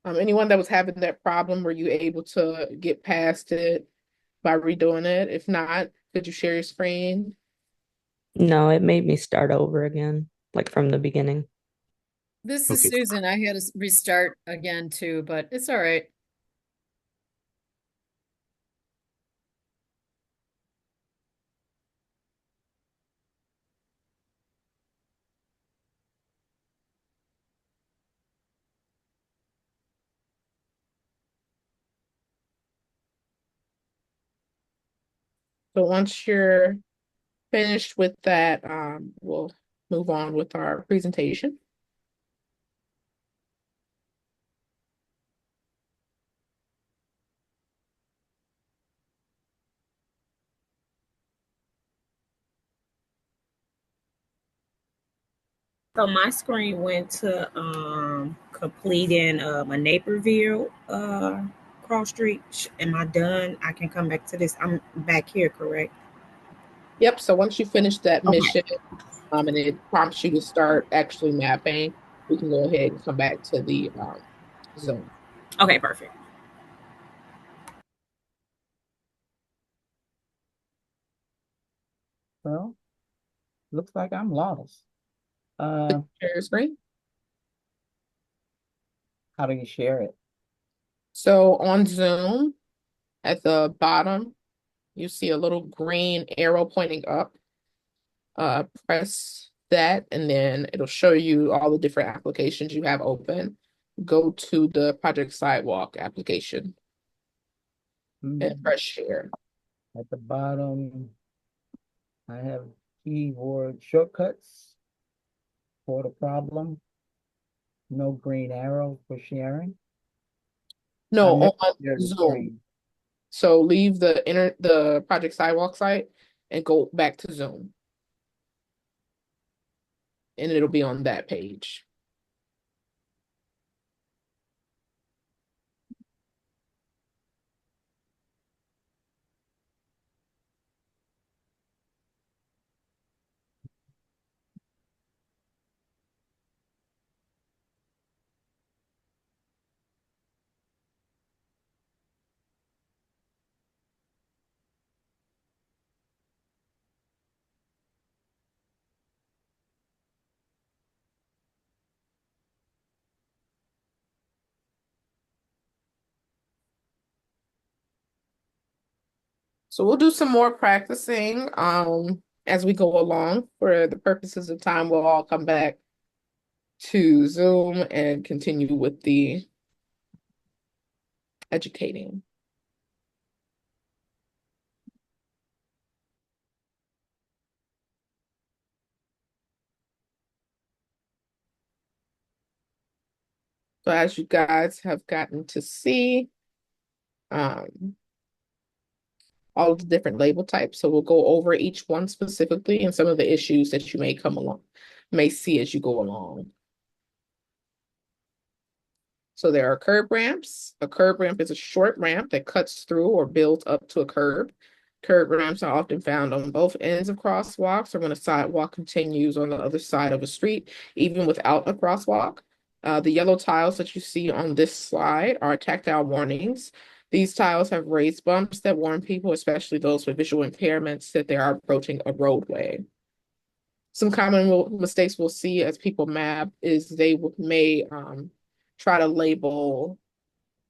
Anyone that was having that problem, were you able to get past it by redoing it? If not, could you share your screen? No, it made me start over again, like from the beginning. This is Okay. Susan. I had to restart again too, but it's all right. So once you're finished with that, we'll move on with our presentation. So my screen went to completing a Naperville cross street, am I done? I can come back to this. I'm back here, correct? Yep. So once you finish that Okay. mission, and it prompts you to start actually mapping, we can go ahead and come back to the zone. Okay, perfect. Well, looks like I'm lost. Uh, Share your screen. how do you share it? So on Zoom, at the bottom, you see a little green arrow pointing up. Press that, and then it'll show you all the different applications you have open. Go to the Project Sidewalk application and press share. At the bottom, I have keyboard shortcuts for the problem. No green arrow for sharing. No, I never on share the Zoom. screen. So leave the Project Sidewalk site and go back to Zoom. And it'll be on that page. So we'll do some more practicing as we go along. For the purposes of time, we'll all come back to Zoom and continue with the educating. So as you guys have gotten to see, all of the different label types. So we'll go over each one specifically and some of the issues that you may see as you go along. So there are curb ramps. A curb ramp is a short ramp that cuts through or builds up to a curb. Curb ramps are often found on both ends of crosswalks or when a sidewalk continues on the other side of a street, even without a crosswalk. The yellow tiles that you see on this slide are tactile warnings. These tiles have raised bumps that warn people, especially those with visual impairments, that they are approaching a roadway. Some common mistakes we'll see as people map is they may try to label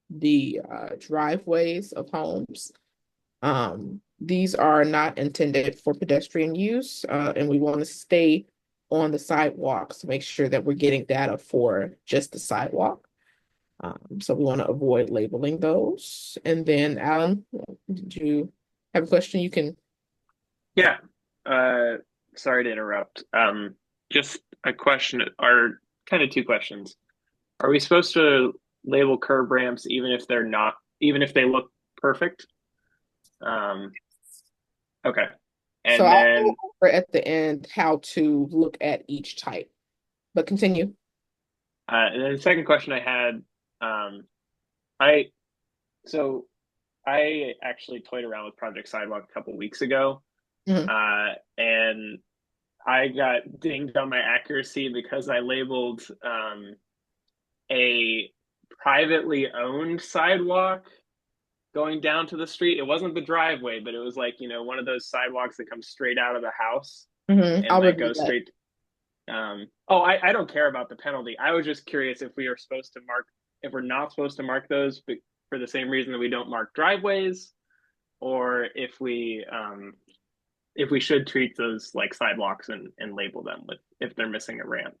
the driveways of homes. These are not intended for pedestrian use, and we want to stay on the sidewalks to make sure that we're getting data for just the sidewalk. So we want to avoid labeling those. And then, Alan, did you have a question? You can. Yeah. Sorry to interrupt. Just a question, or kind of two questions. Are we supposed to label curb ramps even if they're not, even if they look perfect? Okay. So And I'll then go over at the end how to look at each type, but continue. and then the second question I had, I so I actually toyed around with Project Sidewalk a couple weeks ago, Mhm. and I got dinged on my accuracy because I labeled a privately owned sidewalk going down to the street. It wasn't the driveway, but it was like, one of those sidewalks that comes straight out of the house and I'll like review goes that. straight. I don't care about the penalty. I was just curious if we are supposed to mark, if we're not supposed to mark those for the same reason that we don't mark driveways, or if we should treat those like sidewalks and label them with if they're missing a ramp.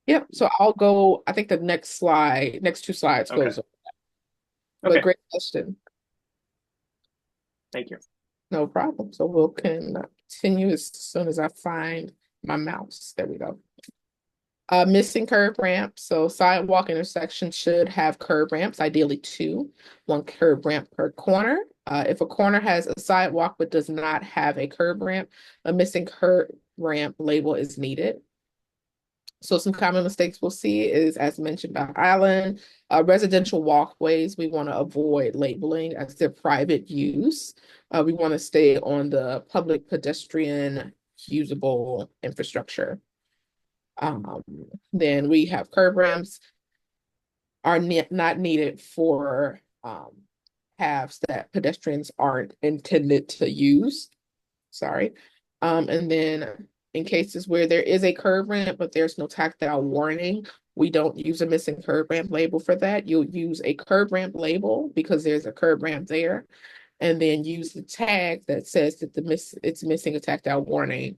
Yep. So I'll go, I think the next two slides Okay. goes over that. But Okay. great question. Thank you. No problem. So we'll continue as soon as I find my mouse. There we go. Missing curb ramp. So sidewalk intersections should have curb ramps, ideally two, one curb ramp per corner. If a corner has a sidewalk but does not have a curb ramp, a missing curb ramp label is needed. So some common mistakes we'll see is, as mentioned by Alan, residential walkways, we want to avoid labeling as their private use. We want to stay on the public pedestrian usable infrastructure. Then we have curb ramps are not needed for paths that pedestrians aren't intended to use. Sorry. And then in cases where there is a curb ramp, but there's no tactile warning, we don't use a missing curb ramp label for that. You'll use a curb ramp label because there's a curb ramp there, and then use the tag that says that it's missing a tactile warning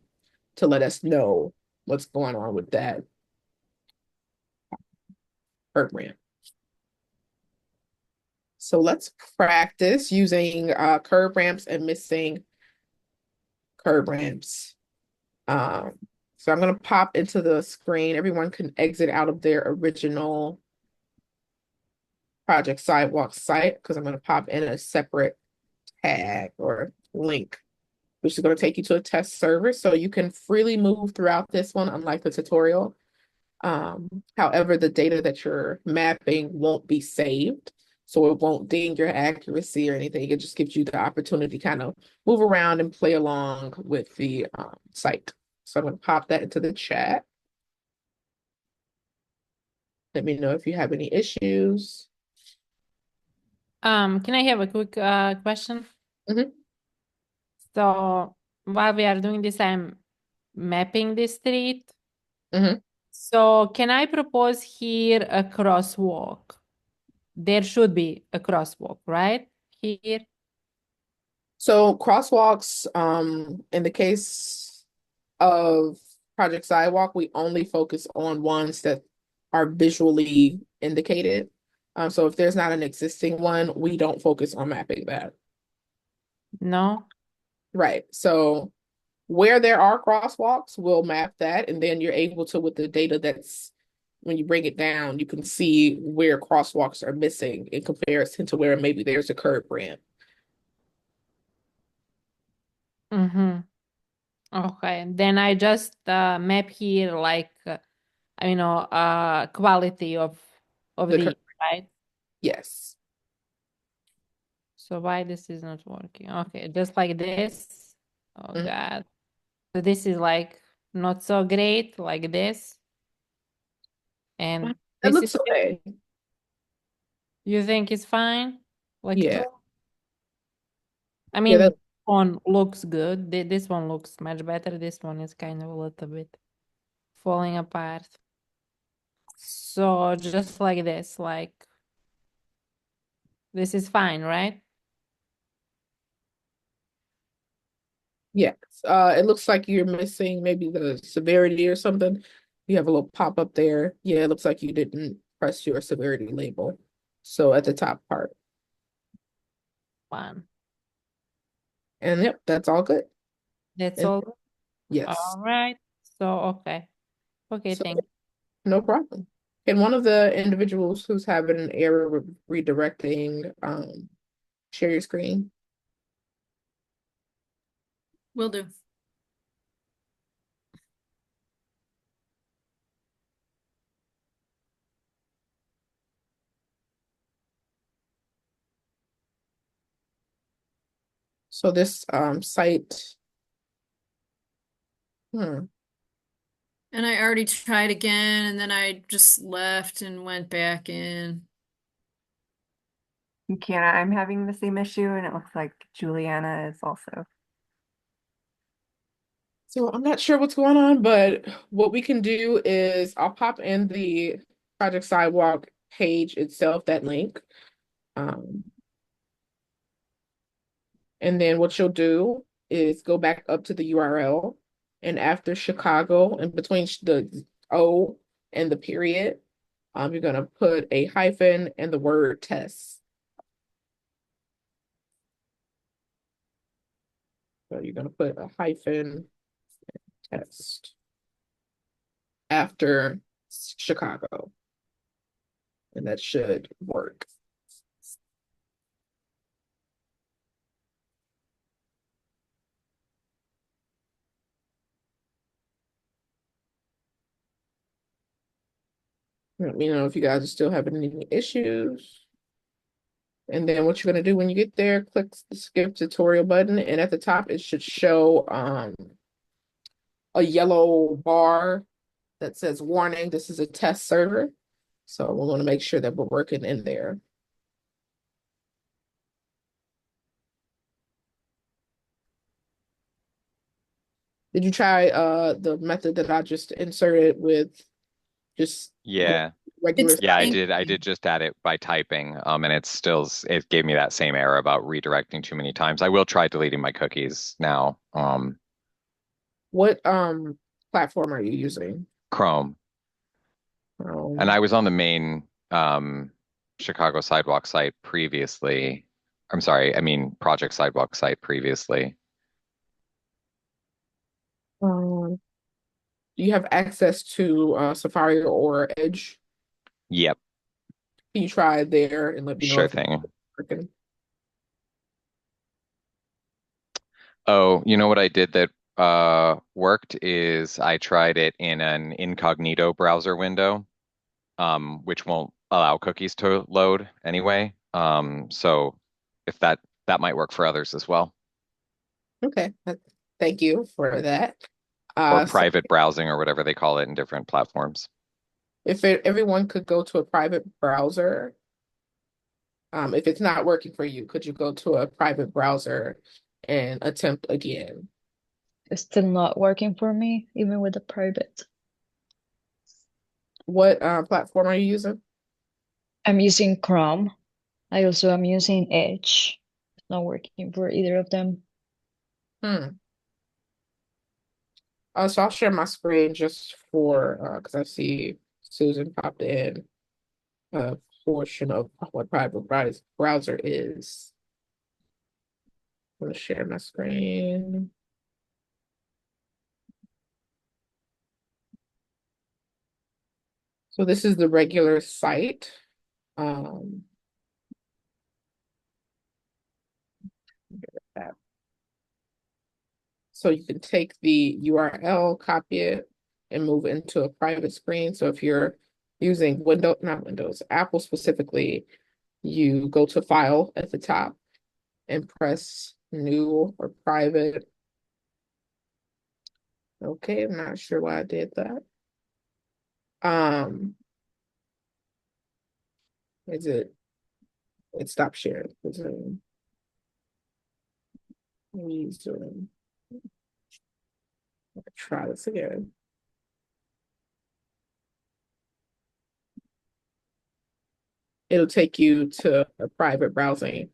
to let us know what's going on with that curb ramp. So let's practice using curb ramps and missing curb ramps. So I'm going to pop into the screen. Everyone can exit out of their original Project Sidewalk site because I'm going to pop in a separate tag or link, which is going to take you to a test server. So you can freely move throughout this one, unlike the tutorial. However, the data that you're mapping won't be saved. So it won't ding your accuracy or anything. It just gives you the opportunity to kind of move around and play along with the site. So I'm going to pop that into the chat. Let me know if you have any issues. Can I have a quick question? Mhm. So while we are doing this, I'm mapping the street. Mhm. So can I propose here a crosswalk? There should be a crosswalk, right? Here. So crosswalks, in the case of Project Sidewalk, we only focus on ones that are visually indicated. So if there's not an existing one, we don't focus on mapping that. No? Right. So where there are crosswalks, we'll map that, and then you're able to, with the data that's when you bring it down, you can see where crosswalks are missing in comparison to where maybe there's a curb ramp. Mm-hmm. Okay. Then I just map here like quality of The the curb, right? yes. So why this is not working? Okay, just like this. Oh Mhm. God. So this is like not so great like this. And That this is looks okay. you think it's fine? Like Yeah. two? I Yeah, mean, that one looks good. This one looks much better. This one is kind of a little bit falling apart. So just like this is fine, right? yes. It looks like you're missing maybe the severity or something. You have a little pop up there. Yeah, it looks like you didn't press your severity label. So at the top part. One. And yep, that's all good. That's And all. yes. All right. So okay. Okay, So thank no problem. Can one of the individuals who's having an error with redirecting share your screen? Will do. So this site, And I already tried again, and then I just left and went back in. Kiana, I'm having the same issue, and it looks like Juliana is also. So I'm not sure what's going on, but what we can do is I'll pop in the Project Sidewalk page itself, that link. Um, and then what you'll do is go back up to the URL, and after Chicago, in between the O and the period, you're going to put a hyphen and the word test. So you're going to put a hyphen test after Chicago, and that should work. Let me know if you guys are still having any issues. And then what you're going to do when you get there, click the skip tutorial button, and at the top it should show a yellow bar that says warning, this is a test server. So we want to make sure that we're working in there. Did you try the method that I just inserted with just Yeah. regular Yeah, I typing? did just add it by typing. And it gave me that same error about redirecting too many times. I will try deleting my cookies now. What platform are you using? Chrome. And I was on the main Chicago Sidewalk site previously. I'm sorry, I mean Project Sidewalk site previously. Do you have access to Safari or Edge? Yep, Can you try it there and let me know sure if it's thing. working? Oh, you know what I did that worked is I tried it in an incognito browser window, which won't allow cookies to load anyway. So if that might work for others as well. Okay, thank you for that. Or So private browsing or whatever they call it in different platforms. if everyone could go to a private browser, if it's not working for you, could you go to a private browser and attempt again? It's still not working for me, even with the private. What platform are you using? I'm using Chrome. I also am using Edge. It's not working for either of them. So I'll share my screen just for because I see Susan popped in a portion of what private browser is. I'm gonna share my screen. So this is the regular site. Um, so you can take the URL, copy it, and move into a private screen. So if you're using not Windows, Apple specifically, you go to File at the top and press New or Private. Okay, I'm not sure why I did that. Is it stopped sharing? Zoom. Try this again. It'll take you to a private browsing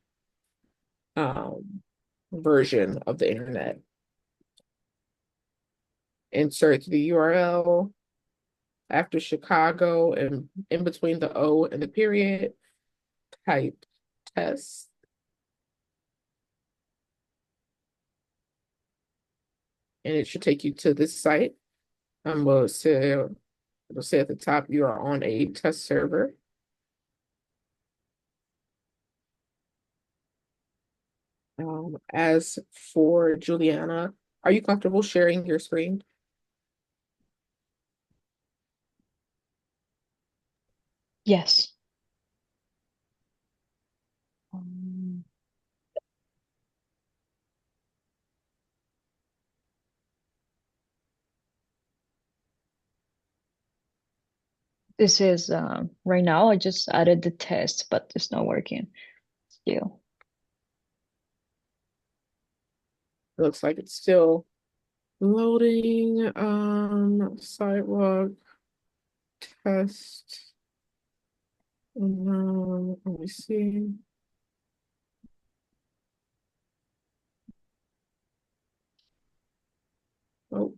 version of the internet. Insert the URL after Chicago and in between the O and the period, type test. And it should take you to this site. It'll say at the top, you are on a test server. As for Juliana, are you comfortable sharing your screen? Yes. This is right now I just added the test, but it's not working still. Looks like it's still loading. Sidewalk test. Let me see. Oh.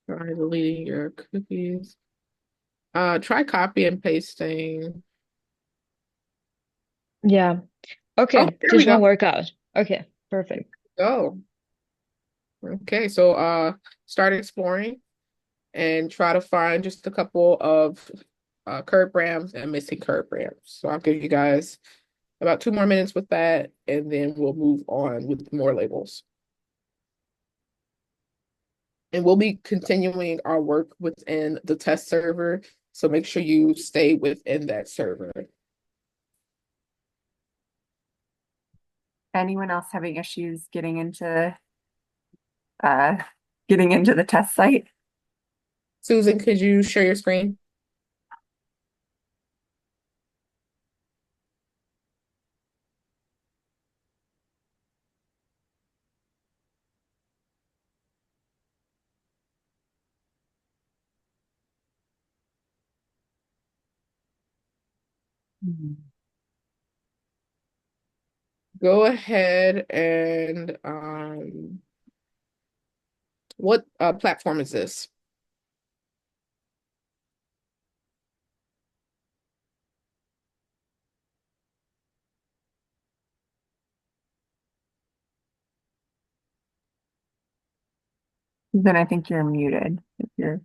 Try deleting your cookies. Try copy and pasting. Yeah. Oh, Okay, there we this go. one work out. Okay, perfect. Go. Okay, so start exploring and try to find just a couple of curb ramps and missing curb ramps. So I'll give you guys about 2 more minutes with that, and then we'll move on with more labels. And we'll be continuing our work within the test server, so make sure you stay within that server. Anyone else having issues uh getting into the test site? Susan, could you share your screen? Go ahead and what platform is this? Then I think you're muted if you're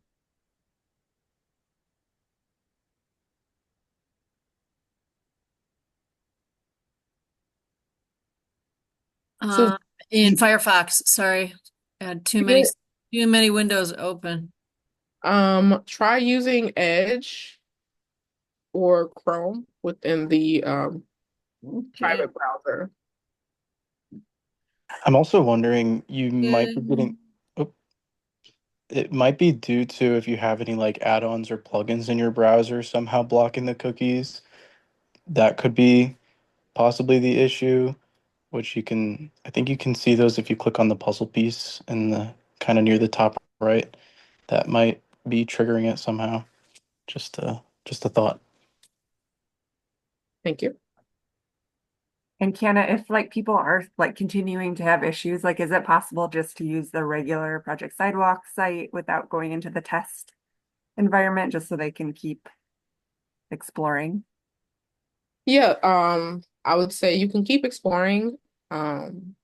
Susan, In Firefox, sorry. I had too many windows open. try using Edge or Chrome within the private browser. I'm also wondering, you might be getting, oh, it might be due to if you have any like add-ons or plugins in your browser somehow blocking the cookies. That could be possibly the issue, which I think you can see those if you click on the puzzle piece in the kind of near the top right. That might be triggering it somehow. Just a thought. Thank you. And Kiana, if like people are like continuing to have issues, like is it possible just to use the regular Project Sidewalk site without going into the test environment just so they can keep exploring? Yeah, I would say you can keep exploring. And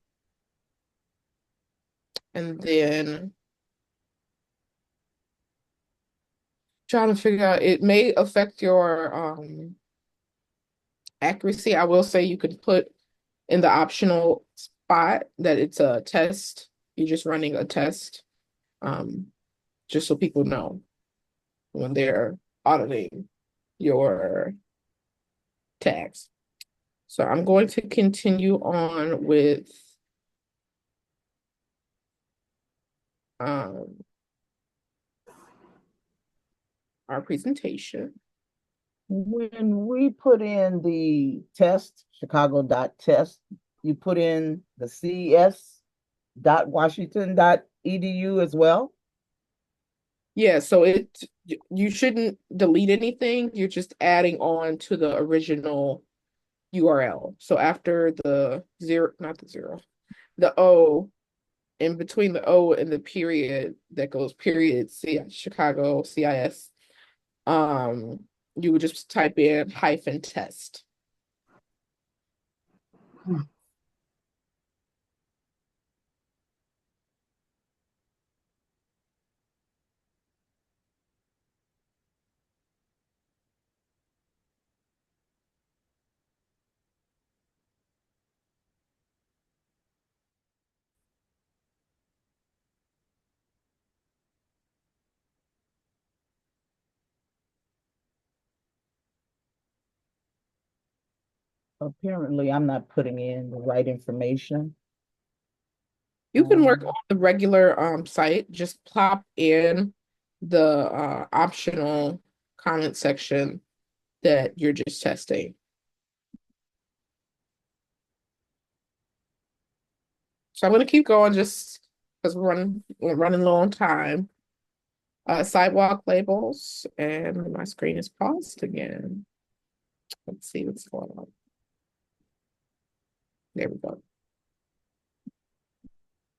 then trying to figure out, it may affect your accuracy. I will say you could put in the optional spot that it's a test. You're just running a test, just so people know when they're auditing your tags. So I'm going to continue on with our presentation. When we put in the test, Chicago.test, you put in the ces.washington.edu as well? Yeah, so you shouldn't delete anything. You're just adding on to the original URL. So after the zero, not the zero, the O, in between the O and the period that goes period Chicago CIS, you would just type in -test. Apparently, I'm not putting in the right information. You can work on the regular site, just plop in the optional comment section that you're just testing. So I'm going to keep going just because we're running low on time. Sidewalk labels, and my screen is paused again. Let's see what's going on. There we go.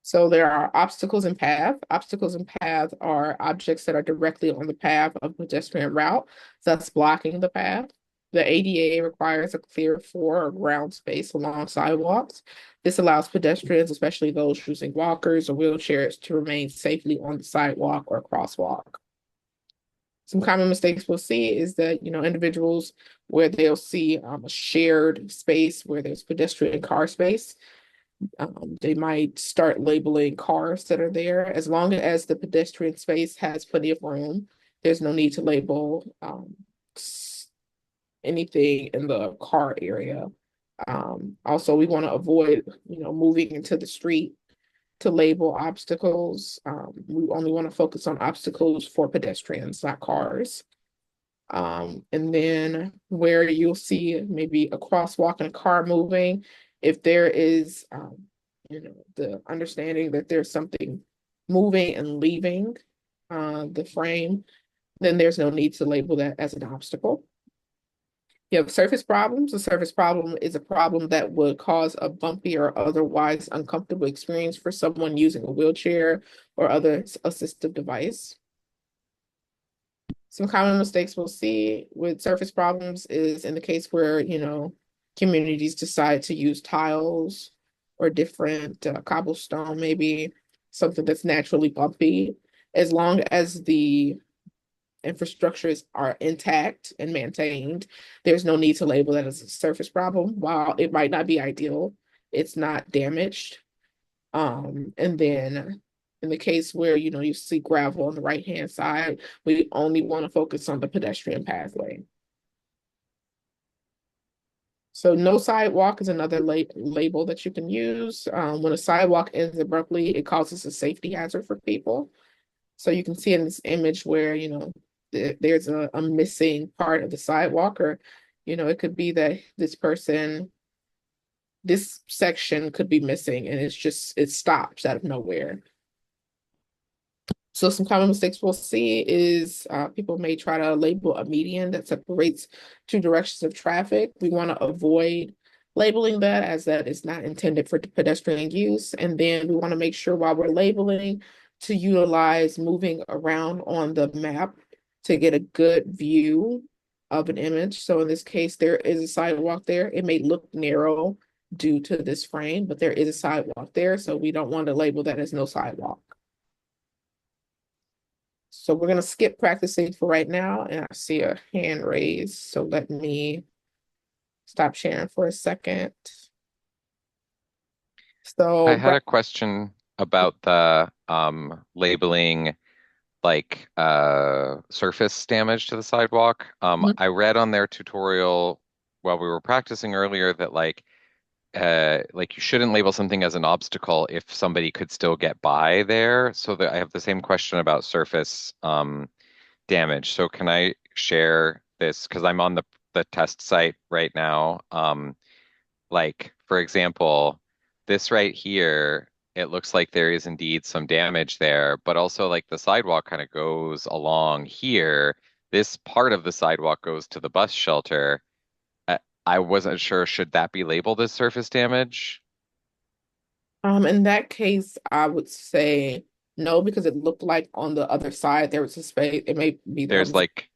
So there are obstacles and paths. Obstacles and paths are objects that are directly on the path of a pedestrian route, thus blocking the path. The ADA requires a clear floor or ground space along sidewalks. This allows pedestrians, especially those using walkers or wheelchairs, to remain safely on the sidewalk or crosswalk. Some common mistakes we'll see is that, individuals where they'll see a shared space where there's pedestrian car space, they might start labeling cars that are there. As long as the pedestrian space has plenty of room, there's no need to label anything in the car area. Also, we want to avoid, moving into the street to label obstacles. We only want to focus on obstacles for pedestrians, not cars. And then where you'll see maybe a crosswalk and a car moving, if there is, the understanding that there's something moving and leaving the frame, then there's no need to label that as an obstacle. You have surface problems. A surface problem is a problem that would cause a bumpy or otherwise uncomfortable experience for someone using a wheelchair or other assistive device. Some common mistakes we'll see with surface problems is in the case where, communities decide to use tiles or different cobblestone, maybe something that's naturally bumpy. As long as the infrastructures are intact and maintained, there's no need to label that as a surface problem. While it might not be ideal, it's not damaged. And then in the case where, you see gravel on the right-hand side, we only want to focus on the pedestrian pathway. So no sidewalk is another label that you can use. When a sidewalk ends abruptly, it causes a safety hazard for people. So you can see in this image where, there's a missing part of the sidewalk, or, it could be that this section could be missing and it stops out of nowhere. So some common mistakes we'll see is people may try to label a median that separates two directions of traffic. We want to avoid labeling that, as that is not intended for pedestrian use. And then we want to make sure while we're labeling to utilize moving around on the map to get a good view of an image. So in this case, there is a sidewalk there. It may look narrow due to this frame, but there is a sidewalk there. So we don't want to label that as no sidewalk. So we're going to skip practicing for right now, and I see a hand raised. So let me stop sharing for a second. So I had a question about the labeling like surface damage to the sidewalk. I read on their tutorial while we were practicing earlier that like you shouldn't label something as an obstacle if somebody could still get by there. So that I have the same question about surface damage. So can I share this? Because I'm on the test site right now. Like for example, this right here, it looks like there is indeed some damage there, but also like the sidewalk kind of goes along here. This part of the sidewalk goes to the bus shelter. I wasn't sure, should that be labeled as surface damage? In that case, I would say no, because it looked like on the other side there was a space. It may be that There's like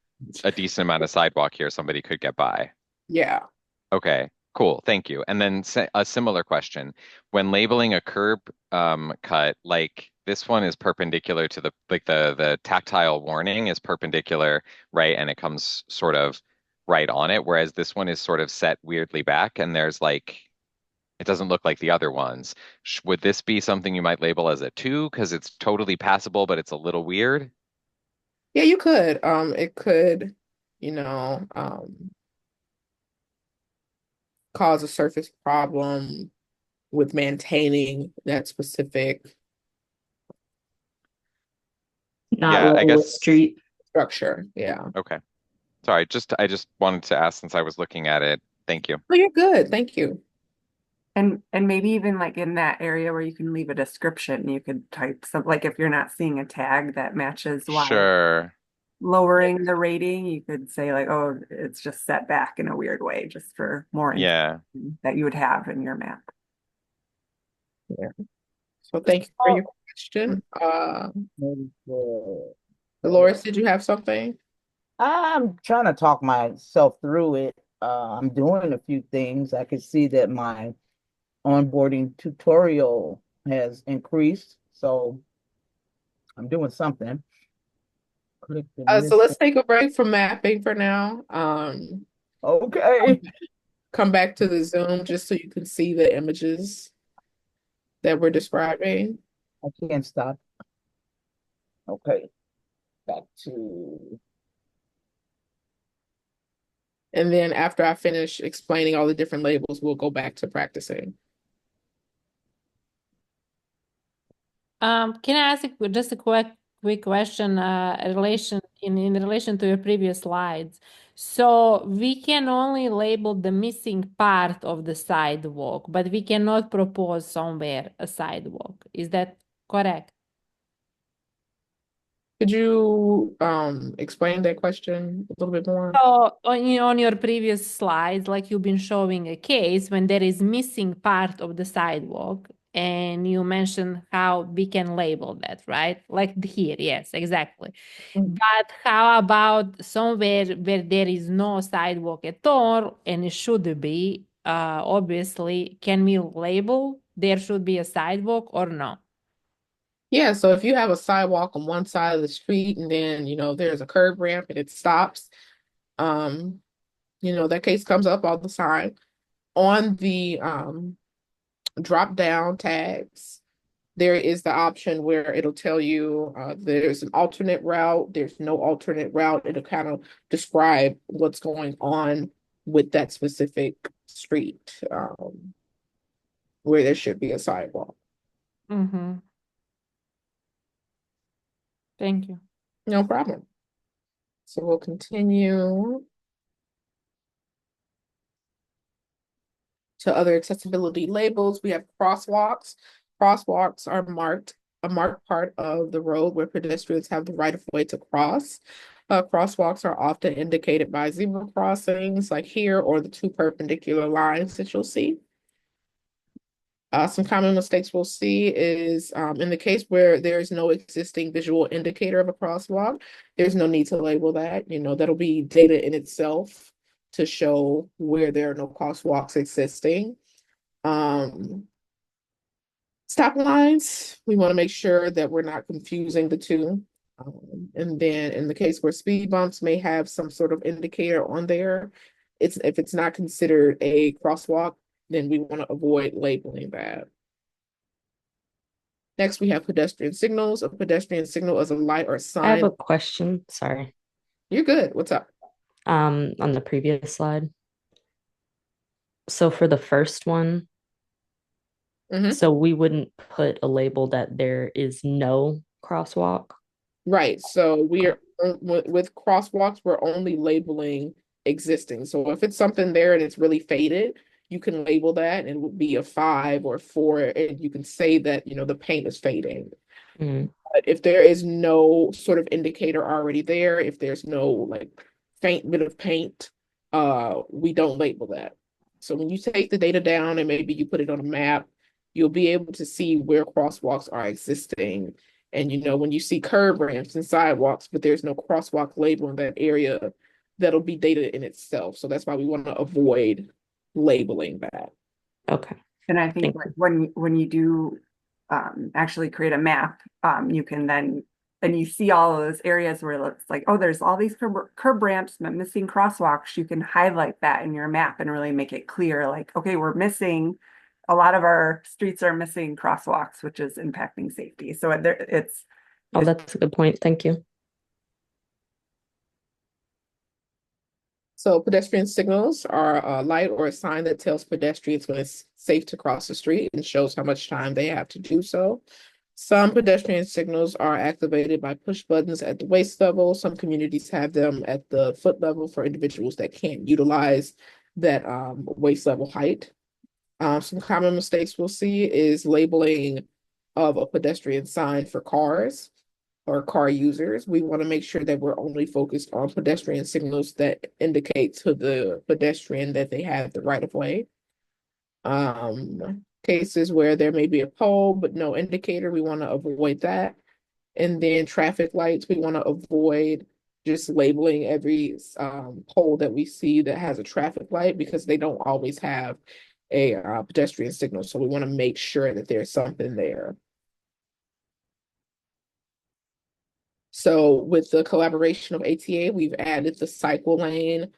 a decent amount of sidewalk here somebody could get by. yeah. Okay, cool. Thank you. And then a similar question. When labeling a curb cut, like this one is perpendicular to the tactile warning is perpendicular, right? And it comes sort of right on it, whereas this one is sort of set weirdly back and there's like it doesn't look like the other ones. Would this be something you might label as a 2 because it's totally passable, but it's a little weird? Yeah, you could. It could, you know, um, cause a surface problem with maintaining that specific Not Yeah, I level with guess. street. structure. Yeah. Okay. Sorry, I just wanted to ask since I was looking at it. Thank you. Oh, you're good. Thank you. And maybe even like in that area where you can leave a description, you could type some, like if you're not seeing a tag that matches why Sure. lowering the rating, you could say like, oh, it's just set back in a weird way, just for more Yeah. information that you would have in your map. Yeah. So thank you for your question. Dolores, did you have something? I'm trying to talk myself through it. I'm doing a few things. I can see that my onboarding tutorial has increased, so I'm doing something. click the So let's missing. take a break from mapping for now. Okay. Come back to the Zoom just so you can see the images that we're describing. I can't stop. Okay. Back to. And then after I finish explaining all the different labels, we'll go back to practicing. Can I ask just a quick question in relation to your previous slides? So we can only label the missing part of the sidewalk, but we cannot propose somewhere a sidewalk. Is that correct? Could you explain that question a little bit more? So on your previous slides, like you've been showing a case when there is missing part of the sidewalk, and you mentioned how we can label that, right? Like here, yes, exactly. But how about somewhere where there is no sidewalk at all, and it should be, obviously, can we label there should be a sidewalk or no? Yeah, so if you have a sidewalk on one side of the street and then, there's a curb ramp and it stops, um, that case comes up all the time. On the drop down tags, there is the option where it'll tell you there's an alternate route, there's no alternate route. It'll kind of describe what's going on with that specific street where there should be a sidewalk. Mm-hmm. Thank you. No problem. So we'll continue to other accessibility labels. We have crosswalks. Crosswalks are a marked part of the road where pedestrians have the right of way to cross. Crosswalks are often indicated by zebra crossings like here or the two perpendicular lines that you'll see. Some common mistakes we'll see is in the case where there's no existing visual indicator of a crosswalk, there's no need to label that. That'll be data in itself to show where there are no crosswalks existing. Stop lines, we want to make sure that we're not confusing the two. And then in the case where speed bumps may have some sort of indicator on there, if it's not considered a crosswalk, then we want to avoid labeling that. Next, we have pedestrian signals. A pedestrian signal is a light or sign. I have a question. Sorry. You're good. What's up? On the previous slide. So for the first one, so we wouldn't put a label that there is no crosswalk. Right. So we are with crosswalks, we're only labeling existing. So if it's something there and it's really faded, you can label that and it would be a 5 or 4, and you can say that, the paint is fading. But if there is no sort of indicator already there, if there's no like faint bit of paint, we don't label that. So when you take the data down and maybe you put it on a map, you'll be able to see where crosswalks are existing. And when you see curb ramps and sidewalks, but there's no crosswalk label in that area, that'll be data in itself. So that's why we want to avoid labeling that. Okay. And I think like when you do actually create a map, you can then, and you see all of those areas where it's like, oh, there's all these curb ramps, but missing crosswalks. You can highlight that in your map and really make it clear, like, okay, we're missing, a lot of our streets are missing crosswalks, which is impacting safety. So it's. Oh, that's a good point. Thank you. So pedestrian signals are a light or a sign that tells pedestrians when it's safe to cross the street and shows how much time they have to do so. Some pedestrian signals are activated by push buttons at the waist level. Some communities have them at the foot level for individuals that can't utilize that waist level height. Some common mistakes we'll see is labeling of a pedestrian sign for cars or car users. We want to make sure that we're only focused on pedestrian signals that indicate to the pedestrian that they have the right of way. Cases where there may be a pole but no indicator, we want to avoid that. And then traffic lights, we want to avoid just labeling every pole that we see that has a traffic light, because they don't always have a pedestrian signal. So we want to make sure that there's something there. So with the collaboration of ATA, we've added the cycle lane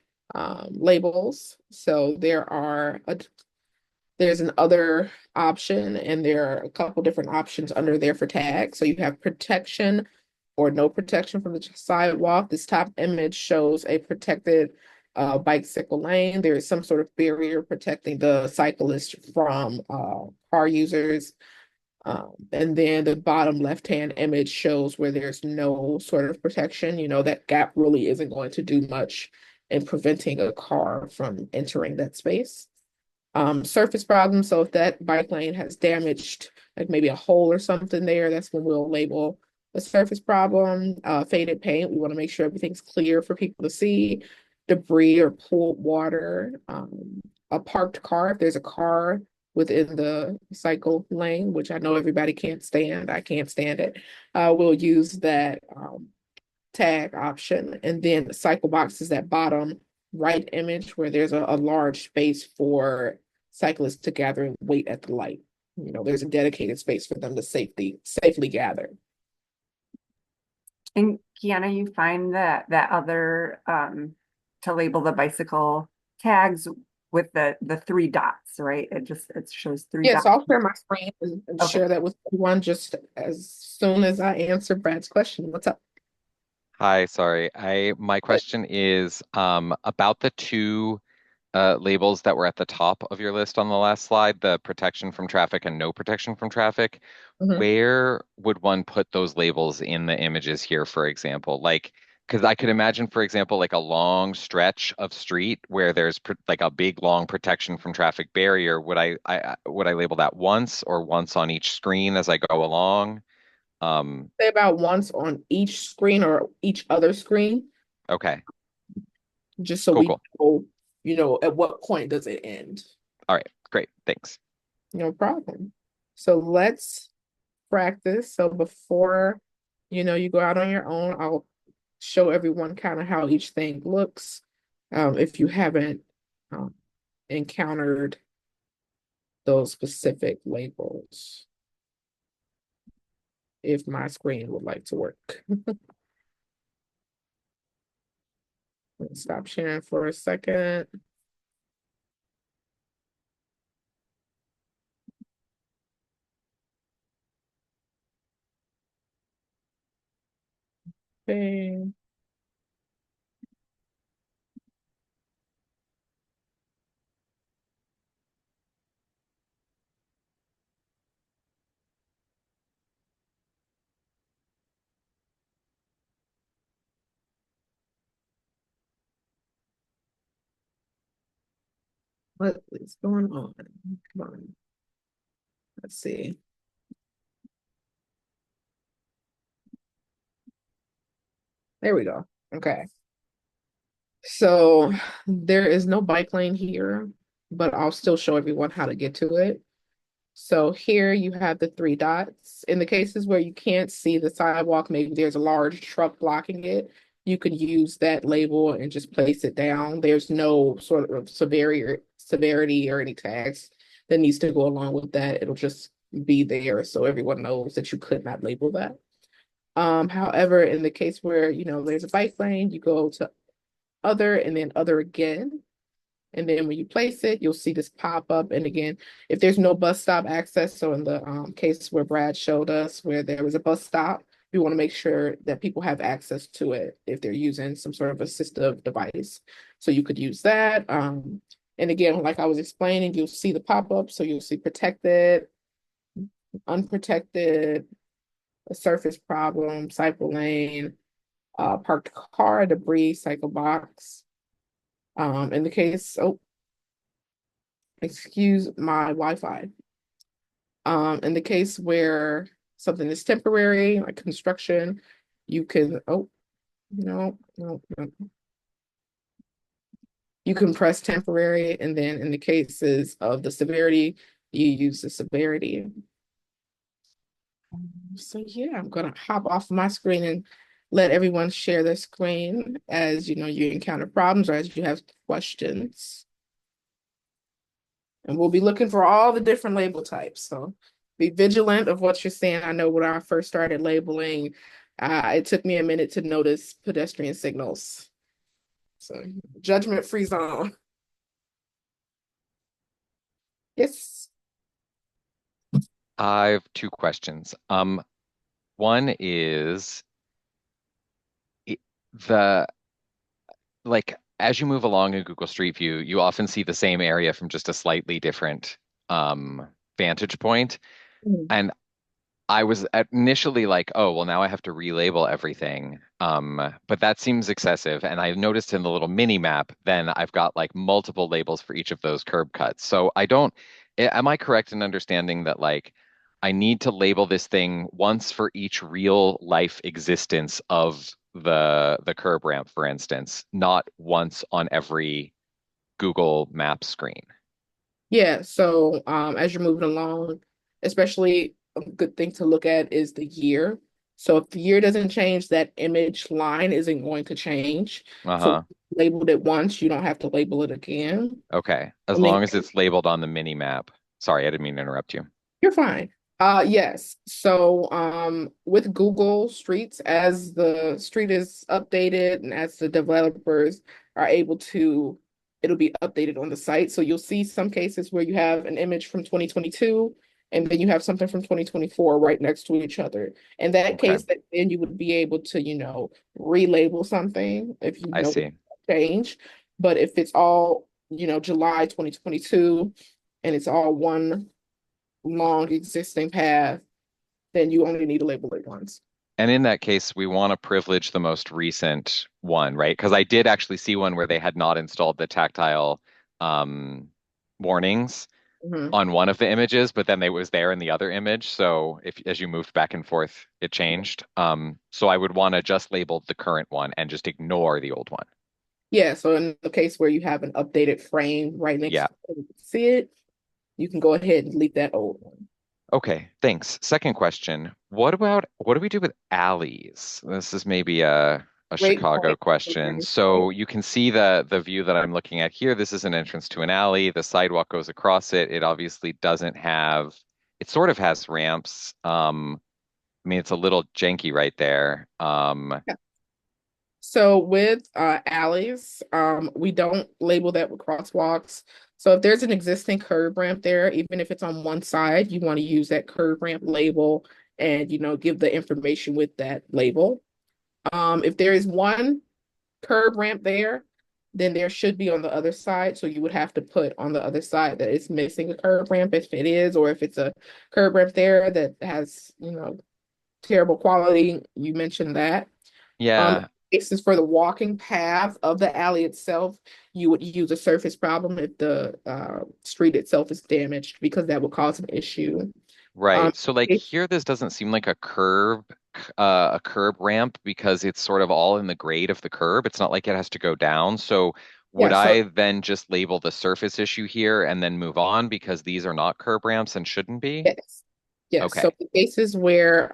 labels. So there's an other option, and there are a couple different options under there for tags. So you have protection or no protection from the sidewalk. This top image shows a protected bicycle lane. There is some sort of barrier protecting the cyclist from car users. And then the bottom left-hand image shows where there's no sort of protection. You know, that gap really isn't going to do much in preventing a car from entering that space. Surface problem. So if that bike lane has damaged, like maybe a hole or something there, that's when we'll label a surface problem. Faded paint, we want to make sure everything's clear for people to see. Debris or pooled water. A parked car, if there's a car within the cycle lane, which I know everybody can't stand, I can't stand it. We'll use that tag option. And then the cycle box is that bottom right image where there's a large space for cyclists to gather and wait at the light. You know, there's a dedicated space for them to safely gather. And Kiana, you find that other to label the bicycle tags with the three dots, right? It shows three Yes, dots. I'll share my screen and Okay. share that with everyone just as soon as I answer Brad's question. What's up? Hi, sorry. My question is about the two labels that were at the top of your list on the last slide, the protection from traffic and no protection from traffic. Where would one put those labels in the images here, for example? Like, because I could imagine, for example, like a long stretch of street where there's like a big long protection from traffic barrier. Would I label that once or once on each screen as I go along? Say about once on each screen or each other screen, Okay. just so Cool, we cool. know, you know, at what point does it end? All right, great. Thanks. No problem. So let's practice. So before, you know, you go out on your own, I'll show everyone kind of how each thing looks. If you haven't encountered those specific labels, if my screen would like to work. Let's stop sharing for a second. Okay. What is going on? Come on. Let's see. There we go. Okay. So there is no bike lane here, but I'll still show everyone how to get to it. So here you have the three dots. In the cases where you can't see the sidewalk, maybe there's a large truck blocking it, you could use that label and just place it down. There's no sort of severity or any tags that needs to go along with that. It'll just be there so everyone knows that you could not label that. However, in the case where, you know, there's a bike lane, you go to other and then other again. And then when you place it, you'll see this pop up. And again, if there's no bus stop access, so in the case where Brad showed us where there was a bus stop, we want to make sure that people have access to it if they're using some sort of assistive device. So you could use that. And again, like I was explaining, you'll see the pop-up. So you'll see protected, unprotected, a surface problem, cycle lane, parked car, debris, cycle box. In the case, excuse my Wi-Fi. In the case where something is temporary, like construction, you can, no. You can press temporary, and then in the cases of the severity, you use the severity. So yeah, I'm gonna hop off my screen and let everyone share their screen as you know you encounter problems or as you have questions. And we'll be looking for all the different label types. So be vigilant of what you're saying. I know when I first started labeling, It took me a minute to notice pedestrian signals. So judgment-free zone. Yes. I have two questions. One is the like as you move along in Google Street View, you often see the same area from just a slightly different vantage point. Mhm. And I was initially like, oh, well, now I have to relabel everything. But that seems excessive. And I noticed in the little mini map, then I've got like multiple labels for each of those curb cuts. So am I correct in understanding that like I need to label this thing once for each real life existence of the curb ramp, for instance, not once on every Google Maps screen? Yeah, so as you're moving along, especially a good thing to look at is the year. So if the year doesn't change, that image line isn't going to change. So Uh-huh. labeled it once, you don't have to label it again. Okay. As And then long as it's labeled on the mini map. Sorry, I didn't mean to interrupt you. you're fine. Yes. So with Google Streets, as the street is updated and as the developers are able to, it'll be updated on the site. So you'll see some cases where you have an image from 2022 and then you have something from 2024 right next to each other. In that Okay. case, then you would be able to, relabel something if you I know see. change. But if it's all, July 2022 and it's all one long existing path, then you only need to label it once. And in that case, we want to privilege the most recent one, right? Because I did actually see one where they had not installed the tactile um, warnings Mhm. on one of the images, but then it was there in the other image. So if as you moved back and forth, it changed. So I would want to just label the current one and just ignore the old one. Yeah, so in the case where you have an updated frame right next Yeah. to it, you can see it, you can go ahead and delete that old one. Okay, thanks. Second question. What do we do with alleys? This is maybe a Great Chicago point. question. So you can see the view that I'm looking at here. This is an entrance to an alley. The sidewalk goes across it. It obviously doesn't have, it sort of has ramps. I mean, it's a little janky right there. Yeah. So with alleys, we don't label that with crosswalks. So if there's an existing curb ramp there, even if it's on one side, you want to use that curb ramp label and give the information with that label. If there is one curb ramp there, then there should be on the other side. So you would have to put on the other side that it's missing a curb ramp if it is, or if it's a curb ramp there that has, terrible quality. You mentioned that. Yeah, This is for the walking path of the alley itself. You would use a surface problem if the street itself is damaged because that would cause an issue. Um, right. So like here, this doesn't seem like a curb ramp because it's sort of all in the grade of the curb. It's not like it has to go down. So would yeah, so I then just label the surface issue here and then move on because these are not curb ramps and shouldn't be? yes. Yes. So Okay. the cases where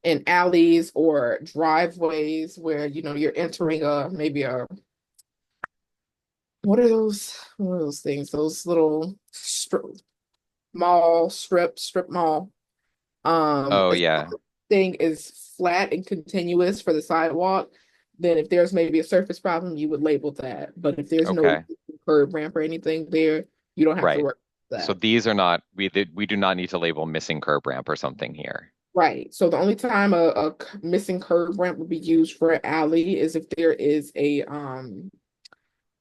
in alleys or driveways where you're entering maybe a what are those things? Those little strip mall. Oh As long yeah. as the thing is flat and continuous for the sidewalk, then if there's maybe a surface problem, you would label that. But if there's no Okay. curb ramp or anything there, you don't have to Right. worry about So that. these are not we do not need to label missing curb ramp or something here. Right. So the only time a missing curb ramp would be used for an alley is if there is a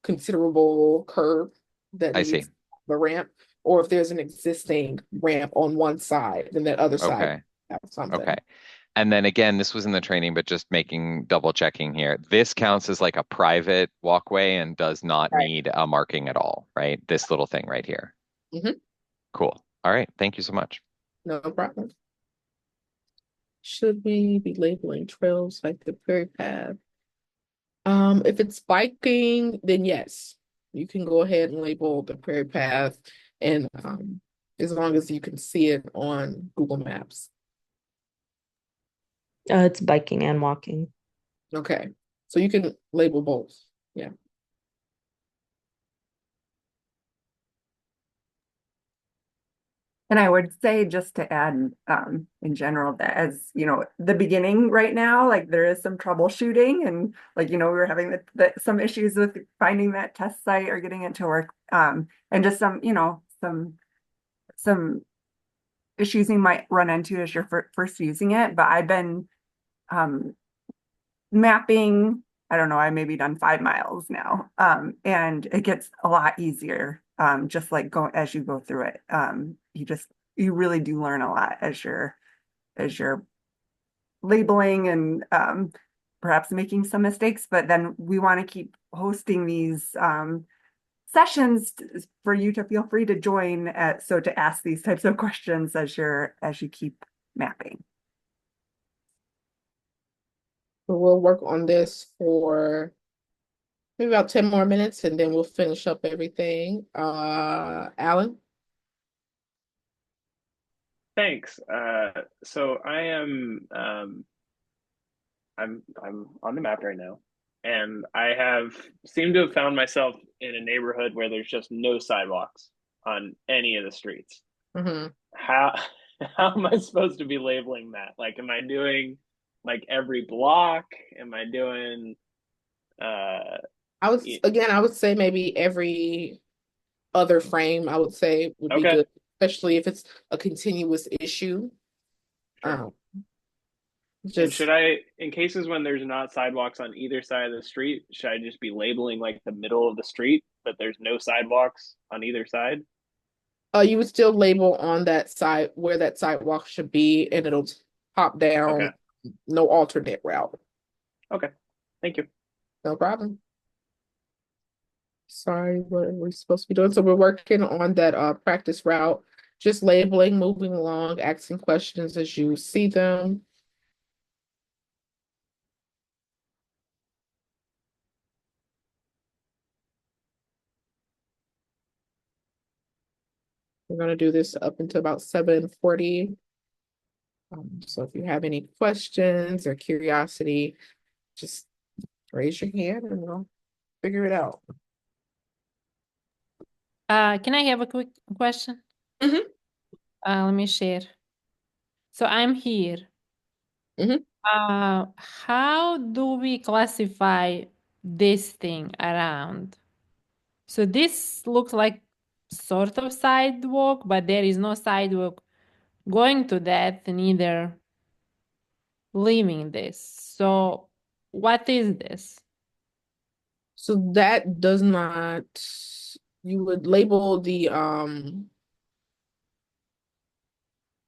considerable curb that I see. needs the ramp, or if there's an existing ramp on one side, then that other side Okay. have Okay. something. And then again, this was in the training, but just making double checking here. This counts as like a private walkway and does not Right. need a marking at all, right? This little thing right here. Hmm. Cool. All right. Thank you so much. No problem. Should we be labeling trails like the Prairie Path? If it's biking, then yes, you can go ahead and label the Prairie Path, and as long as you can see it on Google Maps. It's biking and walking. Okay, so you can label both. Yeah. And I would say just to add, in general, that as you know, the beginning right now, like there is some troubleshooting, and like we were having some issues with finding that test site or getting it to work, and just some some issues you might run into as you're first using it. But I've been um, mapping. I don't know. I maybe done 5 miles now, and it gets a lot easier. Just like as you go through it, you really do learn a lot as you're labeling and perhaps making some mistakes. But then we want to keep hosting these sessions for you to feel free to join so to ask these types of questions as you keep mapping. So we'll work on this for maybe about 10 more minutes and then we'll finish up everything. Alan? Thanks. So I am I'm on the map right now, and I have seemed to have found myself in a neighborhood where there's just no sidewalks on any of the streets. Mm-hmm. How how am I supposed to be labeling that? Like, am I doing like every block? Am I doing I would say maybe every other frame, I would say would be okay, good, especially if it's a continuous issue. sure. And Just should I, in cases when there's not sidewalks on either side of the street, should I just be labeling like the middle of the street, but there's no sidewalks on either side? you would still label on that side where that sidewalk should be, and it'll pop Okay. down, no alternate route. Okay. Thank you. No problem. Sorry, what are we supposed to be doing? So we're working on that practice route, just labeling, moving along, asking questions as you see them. We're going to do this up until about 7:40. So if you have any questions or curiosity, just raise your hand and we'll figure it out. Can I have a quick question? Mm-hmm. Let me share. So I'm here. Mm-hmm. How do we classify this thing around? So this looks like sort of sidewalk, but there is no sidewalk going to that, neither leaving this. So what is this? So that does not, you would label the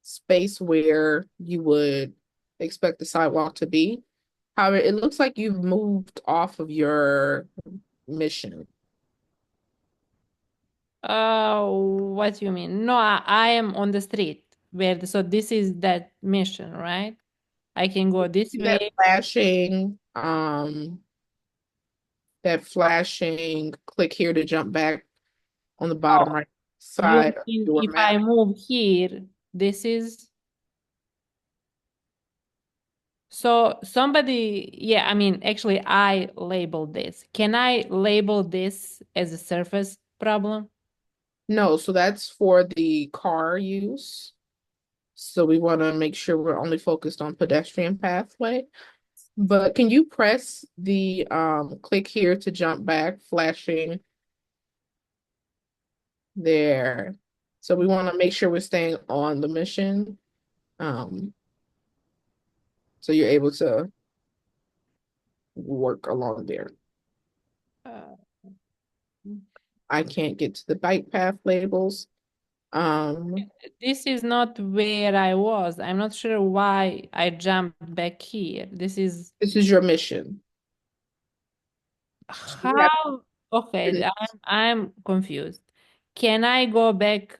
space where you would expect the sidewalk to be. However, it looks like you've moved off of your mission. What do you mean? No, I am on the street so this is that mission, right? I can go this See way. that flashing, click here to jump back on the bottom Oh, right you side of mean your if I map. move here, this is so somebody, yeah, I mean, actually, I labeled this. Can I label this as a surface problem? No, so that's for the car use. So we want to make sure we're only focused on pedestrian pathway. But can you press the click here to jump back, flashing there. So we want to make sure we're staying on the mission. So you're able to work along there. Uh, I can't get to the bike path labels. This is not where I was. I'm not sure why I jumped back here. This is your mission. How? Okay, I'm confused. Can I go back?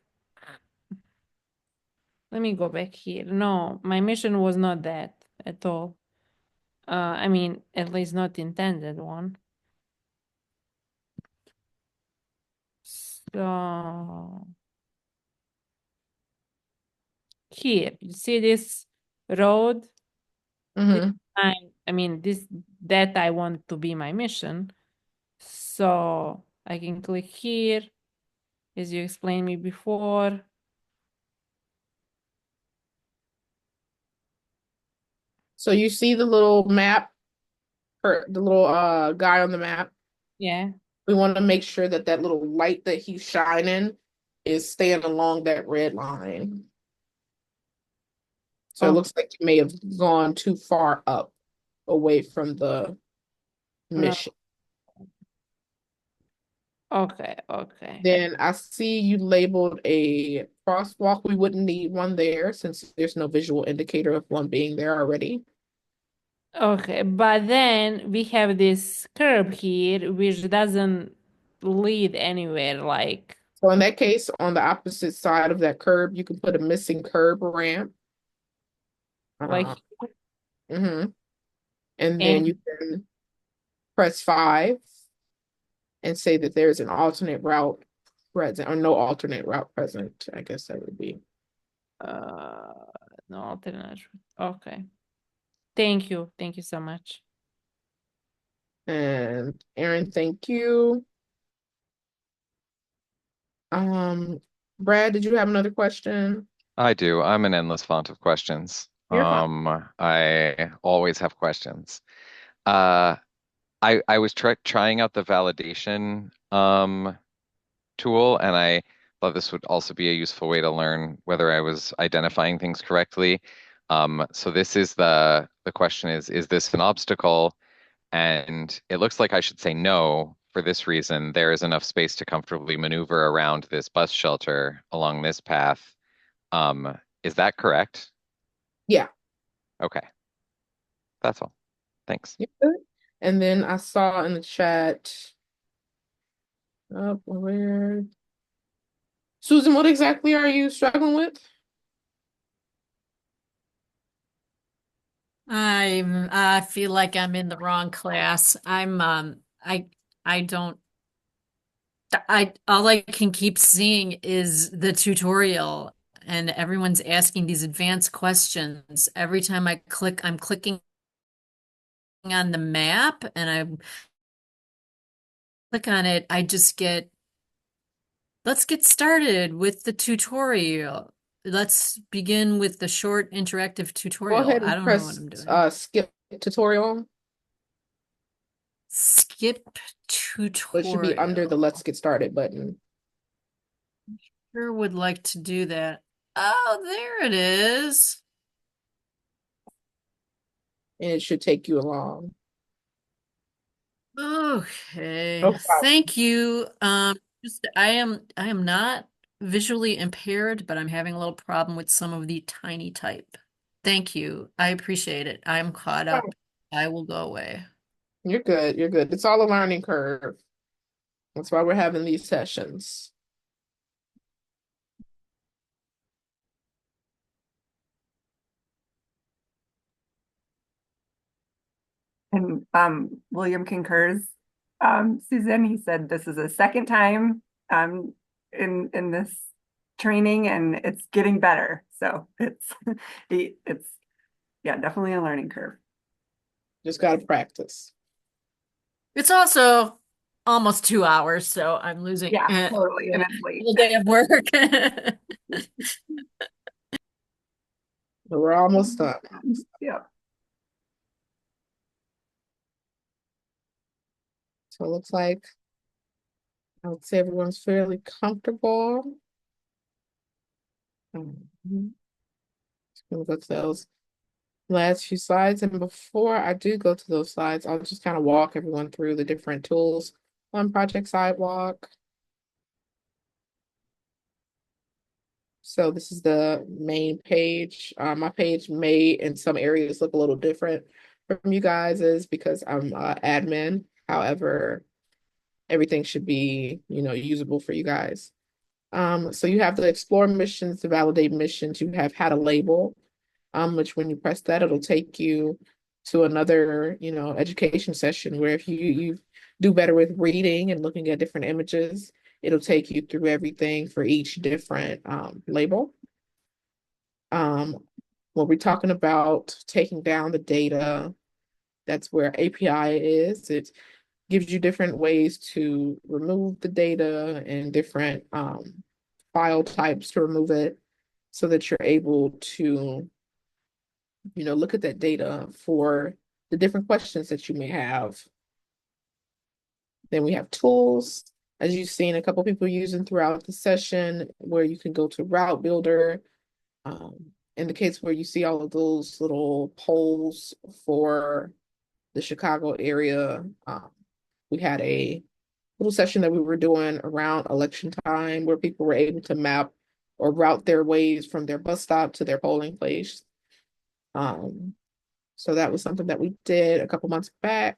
Let me go back here. No, my mission was not that at all. I mean, at least not intended one. So here, you see this road? Mm-hmm. I mean, that I want to be my mission. So I can click here, as you explained me before. So you see the little map or the little guy on the map. Yeah. We want to make sure that that little light that he's shining is staying along that red line. So it Oh, looks like you may have gone too far up away from the no. mission. Okay, okay. Then I see you labeled a crosswalk. We wouldn't need one there since there's no visual indicator of one being there already. Okay, but then we have this curb here which doesn't lead anywhere, like So in that case, on the opposite side of that curb, you can put a missing curb ramp. like Mhm. And then you and can press 5 and say that there's an alternate route present or no alternate route present. I guess that would be. uh no alternative. Okay. Thank you. Thank you so much. And Aaron, thank you. Brad, did you have another question? I do. I'm an endless font of questions. You're fine. I always have questions. Uh, I was trying out the validation tool, and I thought this would also be a useful way to learn whether I was identifying things correctly. So this is the question is this an obstacle? And it looks like I should say no for this reason. There is enough space to comfortably maneuver around this bus shelter along this path. Is that correct? Yeah. Okay, that's all. Thanks. You're good. And then I saw in the chat, where Susan, what exactly are you struggling with? I feel like I'm in the wrong class. I don't I all I can keep seeing is the tutorial and everyone's asking these advanced questions. Every time I click, I'm clicking on the map and I click on it, I just get, let's get started with the tutorial. Let's begin with the short interactive Go tutorial. ahead I and don't know what press I'm doing. skip tutorial. Skip It should be under the tutorial. let's get started button. Sure would like to do that. Oh, there it is. And it should take you along. Okay. No problem. Thank you. I am not visually impaired, but I'm having a little problem with some of the tiny type. Thank you. I appreciate it. I'm caught up. I will go away. You're good. You're good. It's all a learning curve. That's why we're having these sessions. And William concurs. Susan, he said this is a second time in this training and it's getting better. So it's it's yeah, definitely a learning curve. Just got to practice. It's also almost 2 hours, so I'm losing Yeah, totally. And it's a late. whole day of work. But we're almost done. Yeah. So it looks like I would say everyone's fairly comfortable. Just gonna go to those last few slides. And before I do go to those slides, I'll just kind of walk everyone through the different tools on Project Sidewalk. So this is the main page. My page may in some areas look a little different from you guys's because I'm admin. However, everything should be, usable for you guys. So you have the explore missions, the validate missions, you have how to label, which when you press that, it'll take you to another, education session where if you do better with reading and looking at different images, it'll take you through everything for each different label. When we're talking about taking down the data, that's where API is. It gives you different ways to remove the data and different file types to remove it so that you're able to look at that data for the different questions that you may have. Then we have tools, as you've seen a couple people using throughout the session, where you can go to Route Builder. In the case where you see all of those little polls for the Chicago area, we had a little session that we were doing around election time where people were able to map or route their ways from their bus stop to their polling place. So that was something that we did a couple months back.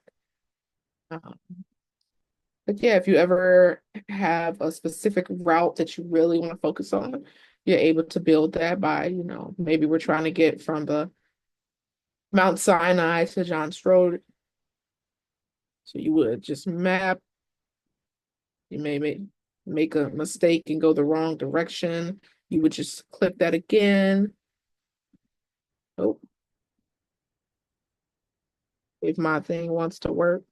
But yeah, if you ever have a specific route that you really want to focus on, you're able to build that by, maybe we're trying to get from the Mount Sinai to Johns Road. So you would just map. You may make a mistake and go the wrong direction. You would just click that again. Oh, if my thing wants to work.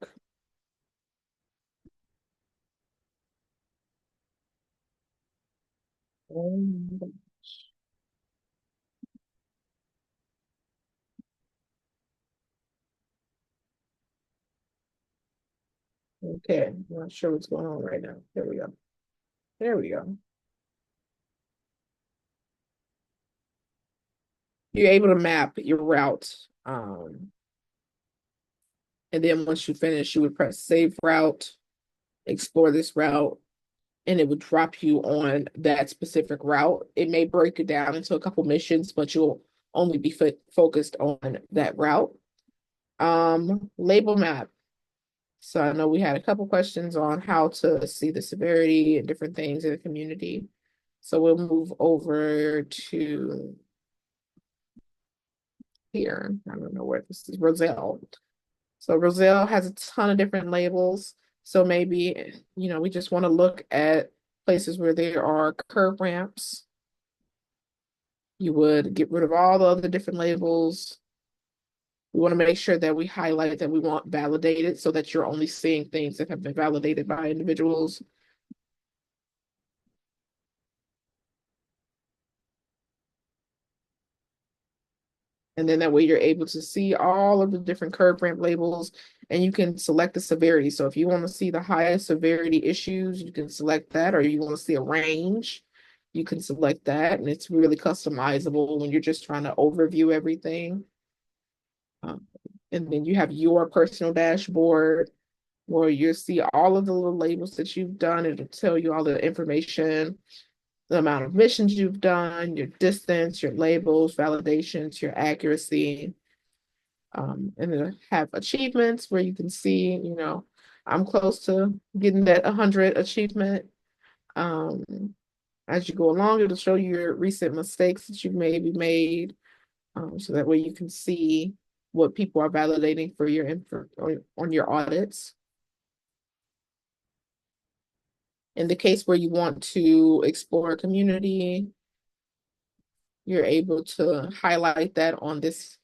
Okay, I'm not sure what's going on right now. There we go. There we go. You're able to map your route. And then once you finish, you would press save route, explore this route, and it would drop you on that specific route. It may break it down into a couple missions, but you'll only be focused on that route. Label map. So I know we had a couple questions on how to see the severity and different things in the community. So we'll move over to here. I don't know where this is, Roselle. So Roselle has a ton of different labels. So maybe, we just want to look at places where there are curb ramps. You would get rid of all the other different labels. We want to make sure that we highlight that we want validated so that you're only seeing things that have been validated by individuals. And then that way you're able to see all of the different curb ramp labels and you can select the severity. So if you want to see the highest severity issues, you can select that, or you want to see a range, you can select that. And it's really customizable when you're just trying to overview everything. And then you have your personal dashboard where you'll see all of the little labels that you've done. It'll tell you all the information, the amount of missions you've done, your distance, your labels, validations, your accuracy. And then have achievements where you can see, I'm close to getting that 100 achievement. As you go along, it'll show you your recent mistakes that you maybe made. So that way you can see what people are validating for your info on your audits. In the case where you want to explore a community, you're able to highlight that on this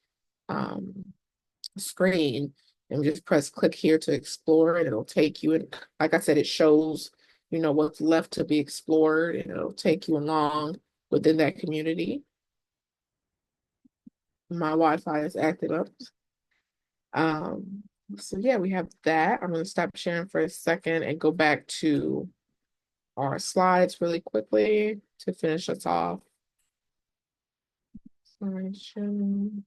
screen and just press click here to explore and it'll take you, and like I said, it shows what's left to be explored and it'll take you along within that community. My Wi-Fi is active up. So yeah, we have that. I'm going to stop sharing for a second and go back to our slides really quickly to finish us off. Slideshow.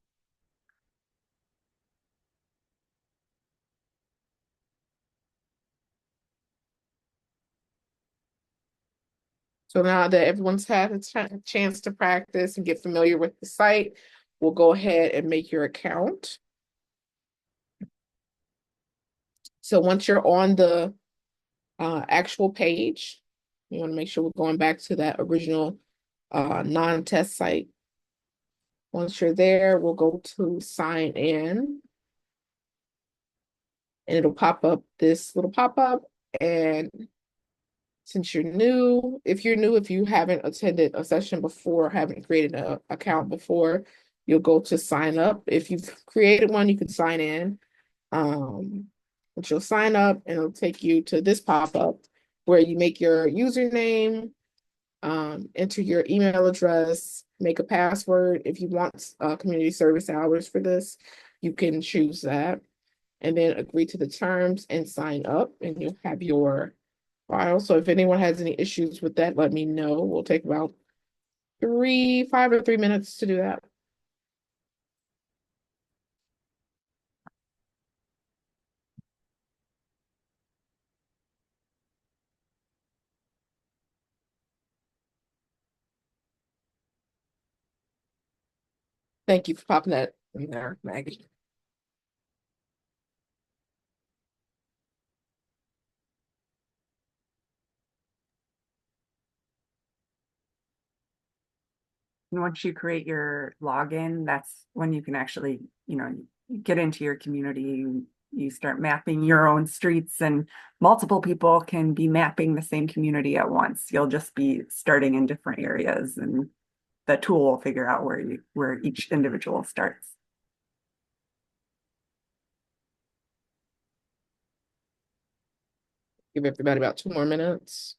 So now that everyone's had a chance to practice and get familiar with the site, we'll go ahead and make your account. So once you're on the actual page, you want to make sure we're going back to that original non-test site. Once you're there, we'll go to sign in. And it'll pop up this little pop-up. And since you're new, if you haven't attended a session before, haven't created an account before, you'll go to sign up. If you've created one, you can sign in. But you'll sign up and it'll take you to this pop-up where you make your username, enter your email address, make a password. If you want community service hours for this, you can choose that and then agree to the terms and sign up, and you'll have your file. So if anyone has any issues with that, let me know. We'll take about 5 or 3 minutes to do that. Thank you for popping that in there, Maggie. And once you create your login, that's when you can actually, get into your community. You start mapping your own streets, and multiple people can be mapping the same community at once. You'll just be starting in different areas, and the tool will figure out where each individual starts. Give everybody about 2 more minutes.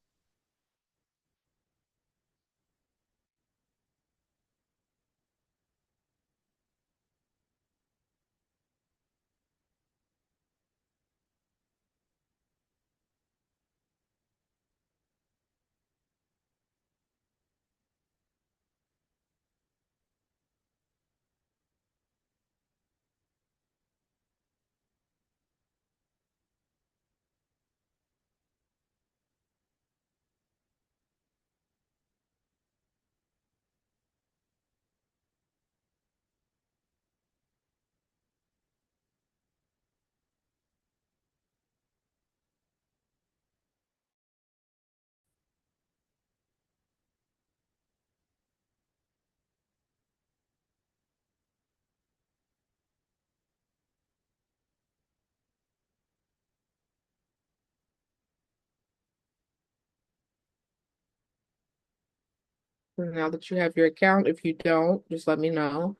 Now that you have your account, if you don't, just let me know.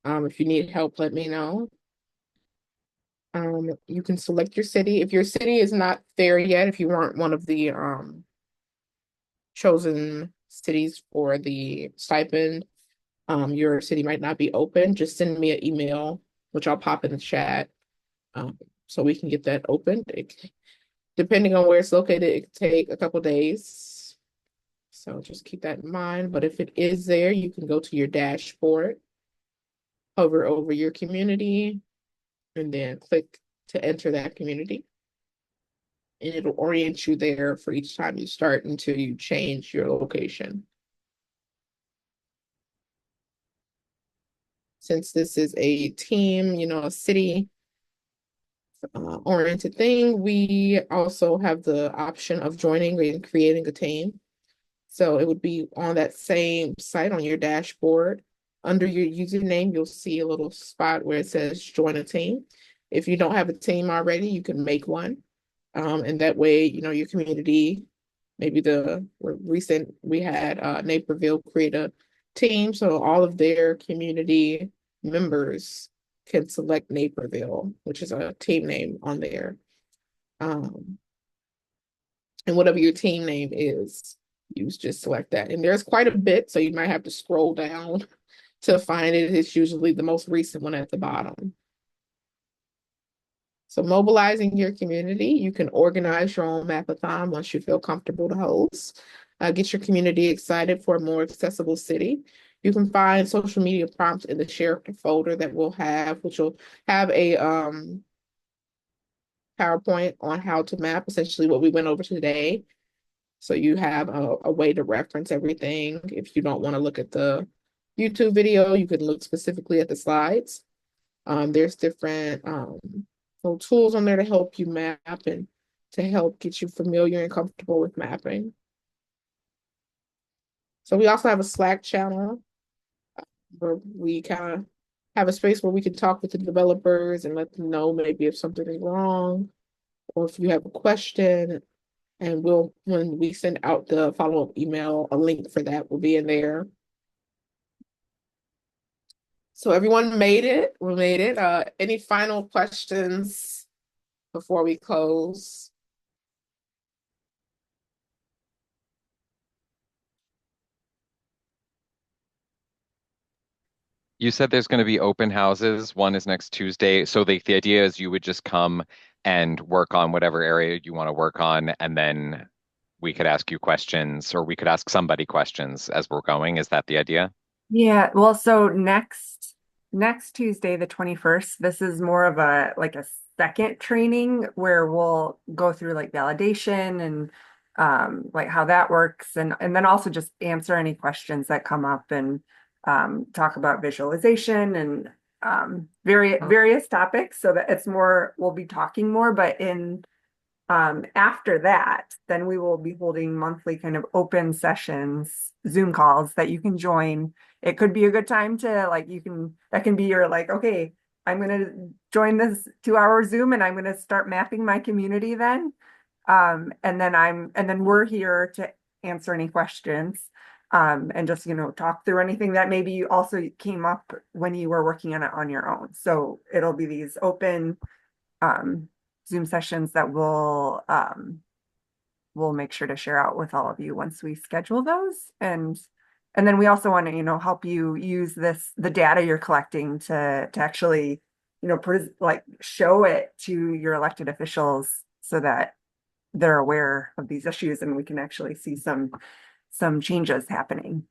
If you need help, let me know. You can select your city. If your city is not there yet, if you weren't one of the chosen cities for the stipend, your city might not be open. Just send me an email, which I'll pop in the chat, so we can get that opened. Depending on where it's located, it could take a couple days. So just keep that in mind. But if it is there, you can go to your dashboard, hover over your community, and then click to enter that community. And it'll orient you there for each time you start until you change your location. Since this is a team, a city oriented thing, we also have the option of joining and creating a team. So it would be on that same site on your dashboard. Under your username, you'll see a little spot where it says join a team. If you don't have a team already, you can make one. And that way, your community, maybe we had Naperville create a team. So all of their community members can select Naperville, which is a team name on there. And whatever your team name is, you just select that. And there's quite a bit, so you might have to scroll down to find it. It's usually the most recent one at the bottom. So mobilizing your community, you can organize your own mapathon once you feel comfortable to host. Get your community excited for a more accessible city. You can find social media prompts in the share folder that we'll have, which will have a PowerPoint on how to map, essentially what we went over today. So you have a way to reference everything. If you don't want to look at the YouTube video, you can look specifically at the slides. There's different little tools on there to help you map and to help get you familiar and comfortable with mapping. So we also have a Slack channel where we kind of have a space where we can talk with the developers and let them know maybe if something is wrong or if you have a question. And when we send out the follow-up email, a link for that will be in there. So everyone made it. We made it. Any final questions before we close? You said there's going to be open houses. One is next Tuesday. So the idea is you would just come and work on whatever area you want to work on, and then we could ask you questions, or we could ask somebody questions as we're going. Is that the idea? Yeah, well, so next Tuesday, the 21st, this is more of a like a second training where we'll go through like validation and like how that works and then also just answer any questions that come up and talk about visualization and various topics so that it's more we'll be talking more, but in after that, then we will be holding monthly kind of open sessions, Zoom calls that you can join. It could be a good time to like, that can be your like, okay, I'm going to join this 2 hour Zoom and I'm going to start mapping my community then. And then we're here to answer any questions. And just, talk through anything that maybe you also came up when you were working on it on your own. So it'll be these open, Zoom sessions that we'll make sure to share out with all of you once we schedule those. And then we also want to, help you use the data you're collecting to actually, like show it to your elected officials so that they're aware of these issues and we can actually see some changes happening.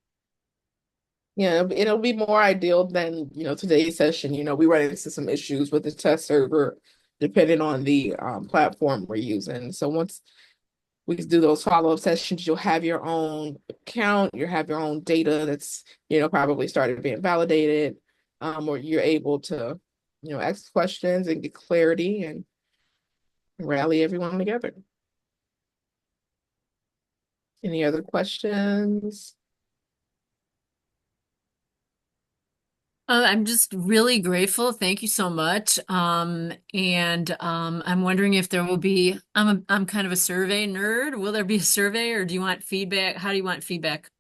Yeah, it'll be more ideal than, today's session. We run into some issues with the test server depending on the platform we're using. So once we do those follow-up sessions, you'll have your own account, you'll have your own data that's, probably started being validated, or you're able to, ask questions and get clarity and rally everyone together. Any other questions? I'm just really grateful. Thank you so much. And I'm wondering if there will be, I'm kind of a survey nerd. Will there be a survey or do you want feedback? How do you want feedback?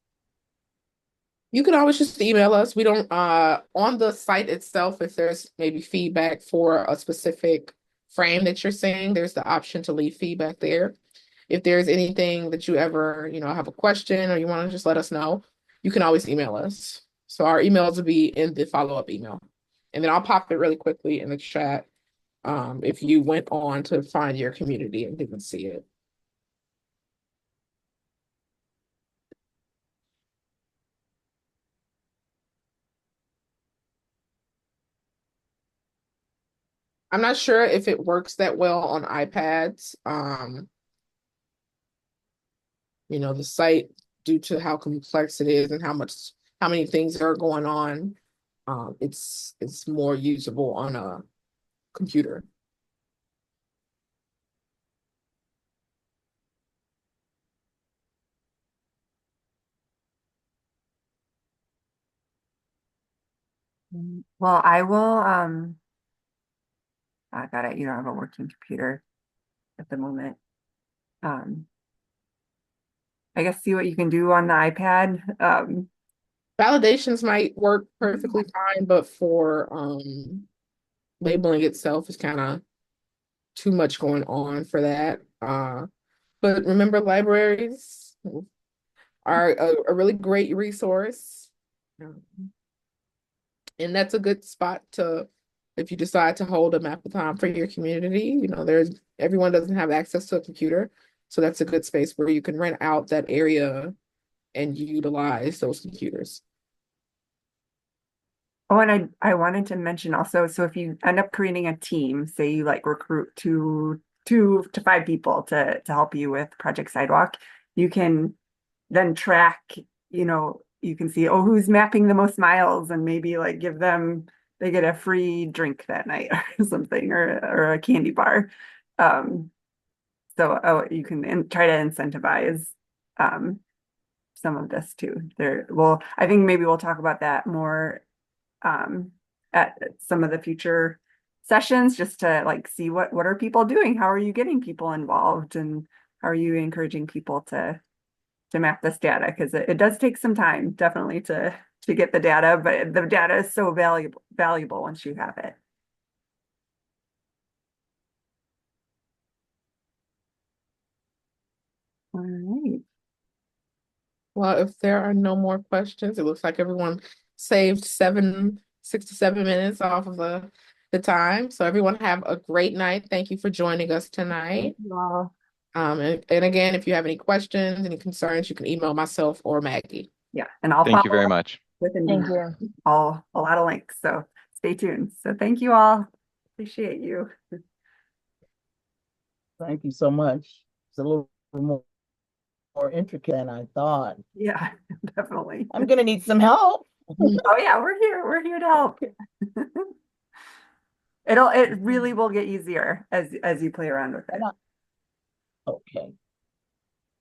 You can always just email us. We don't on the site itself, if there's maybe feedback for a specific frame that you're seeing, there's the option to leave feedback there. If there's anything that you ever, have a question or you want to just let us know, you can always email us. So our emails will be in the follow-up email. And then I'll pop it really quickly in the chat if you went on to find your community and didn't see it. I'm not sure if it works that well on iPads. The site, due to how complex it is and how many things are going on, it's more usable on a computer. Well, I got it. You don't have a working computer at the moment. I guess see what you can do on the iPad. Validations might work perfectly fine, but for labeling itself is kind of too much going on for that. But remember, libraries are a really great resource. And that's a good spot if you decide to hold a mapathon for your community. Everyone doesn't have access to a computer. So that's a good space where you can rent out that area and utilize those computers. Oh, and I wanted to mention also, so if you end up creating a team, say you like recruit two to five people to help you with Project Sidewalk, you can then track, you can see, oh, who's mapping the most miles and maybe like they get a free drink that night or something or a candy bar. So you can try to incentivize some of this too. Well, I think maybe we'll talk about that more at some of the future sessions just to like see what are people doing? How are you getting people involved and how are you encouraging people to map this data? Because it does take some time definitely to get the data, but the data is so valuable once you have it. All right. Well, if there are no more questions, it looks like everyone saved 7 6 to 7 minutes off of the time. So everyone have a great night. Thank you for joining us tonight. Well, And again, if you have any questions, any concerns, you can email myself or Maggie. yeah, and I'll Thank you follow very up much. with an Thank email. you. All a lot of links. So stay tuned. So thank you all. Appreciate you. Thank you so much. It's a little more intricate than I thought. Yeah, definitely. I'm gonna need some help. Oh yeah, we're here. We're here to help. It really will get easier as you play around with it. Okay.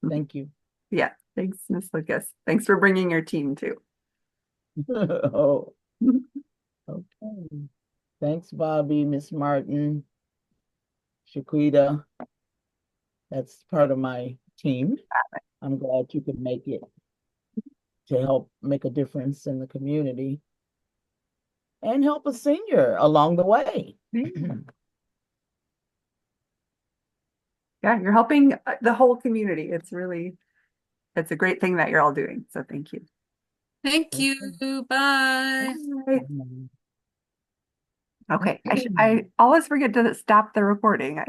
Thank you. Yeah. Thanks, Miss Lucas. Thanks for bringing your team too. Oh, okay. Thanks, Bobby, Miss Martin, Shaquita. That's part of my team. I'm glad you could make it to help make a difference in the community and help a senior along the way. Yeah, you're helping the whole community. It's a great thing that you're all doing. So thank you. Thank you. Bye. Bye. Okay, I always forget to stop the recording.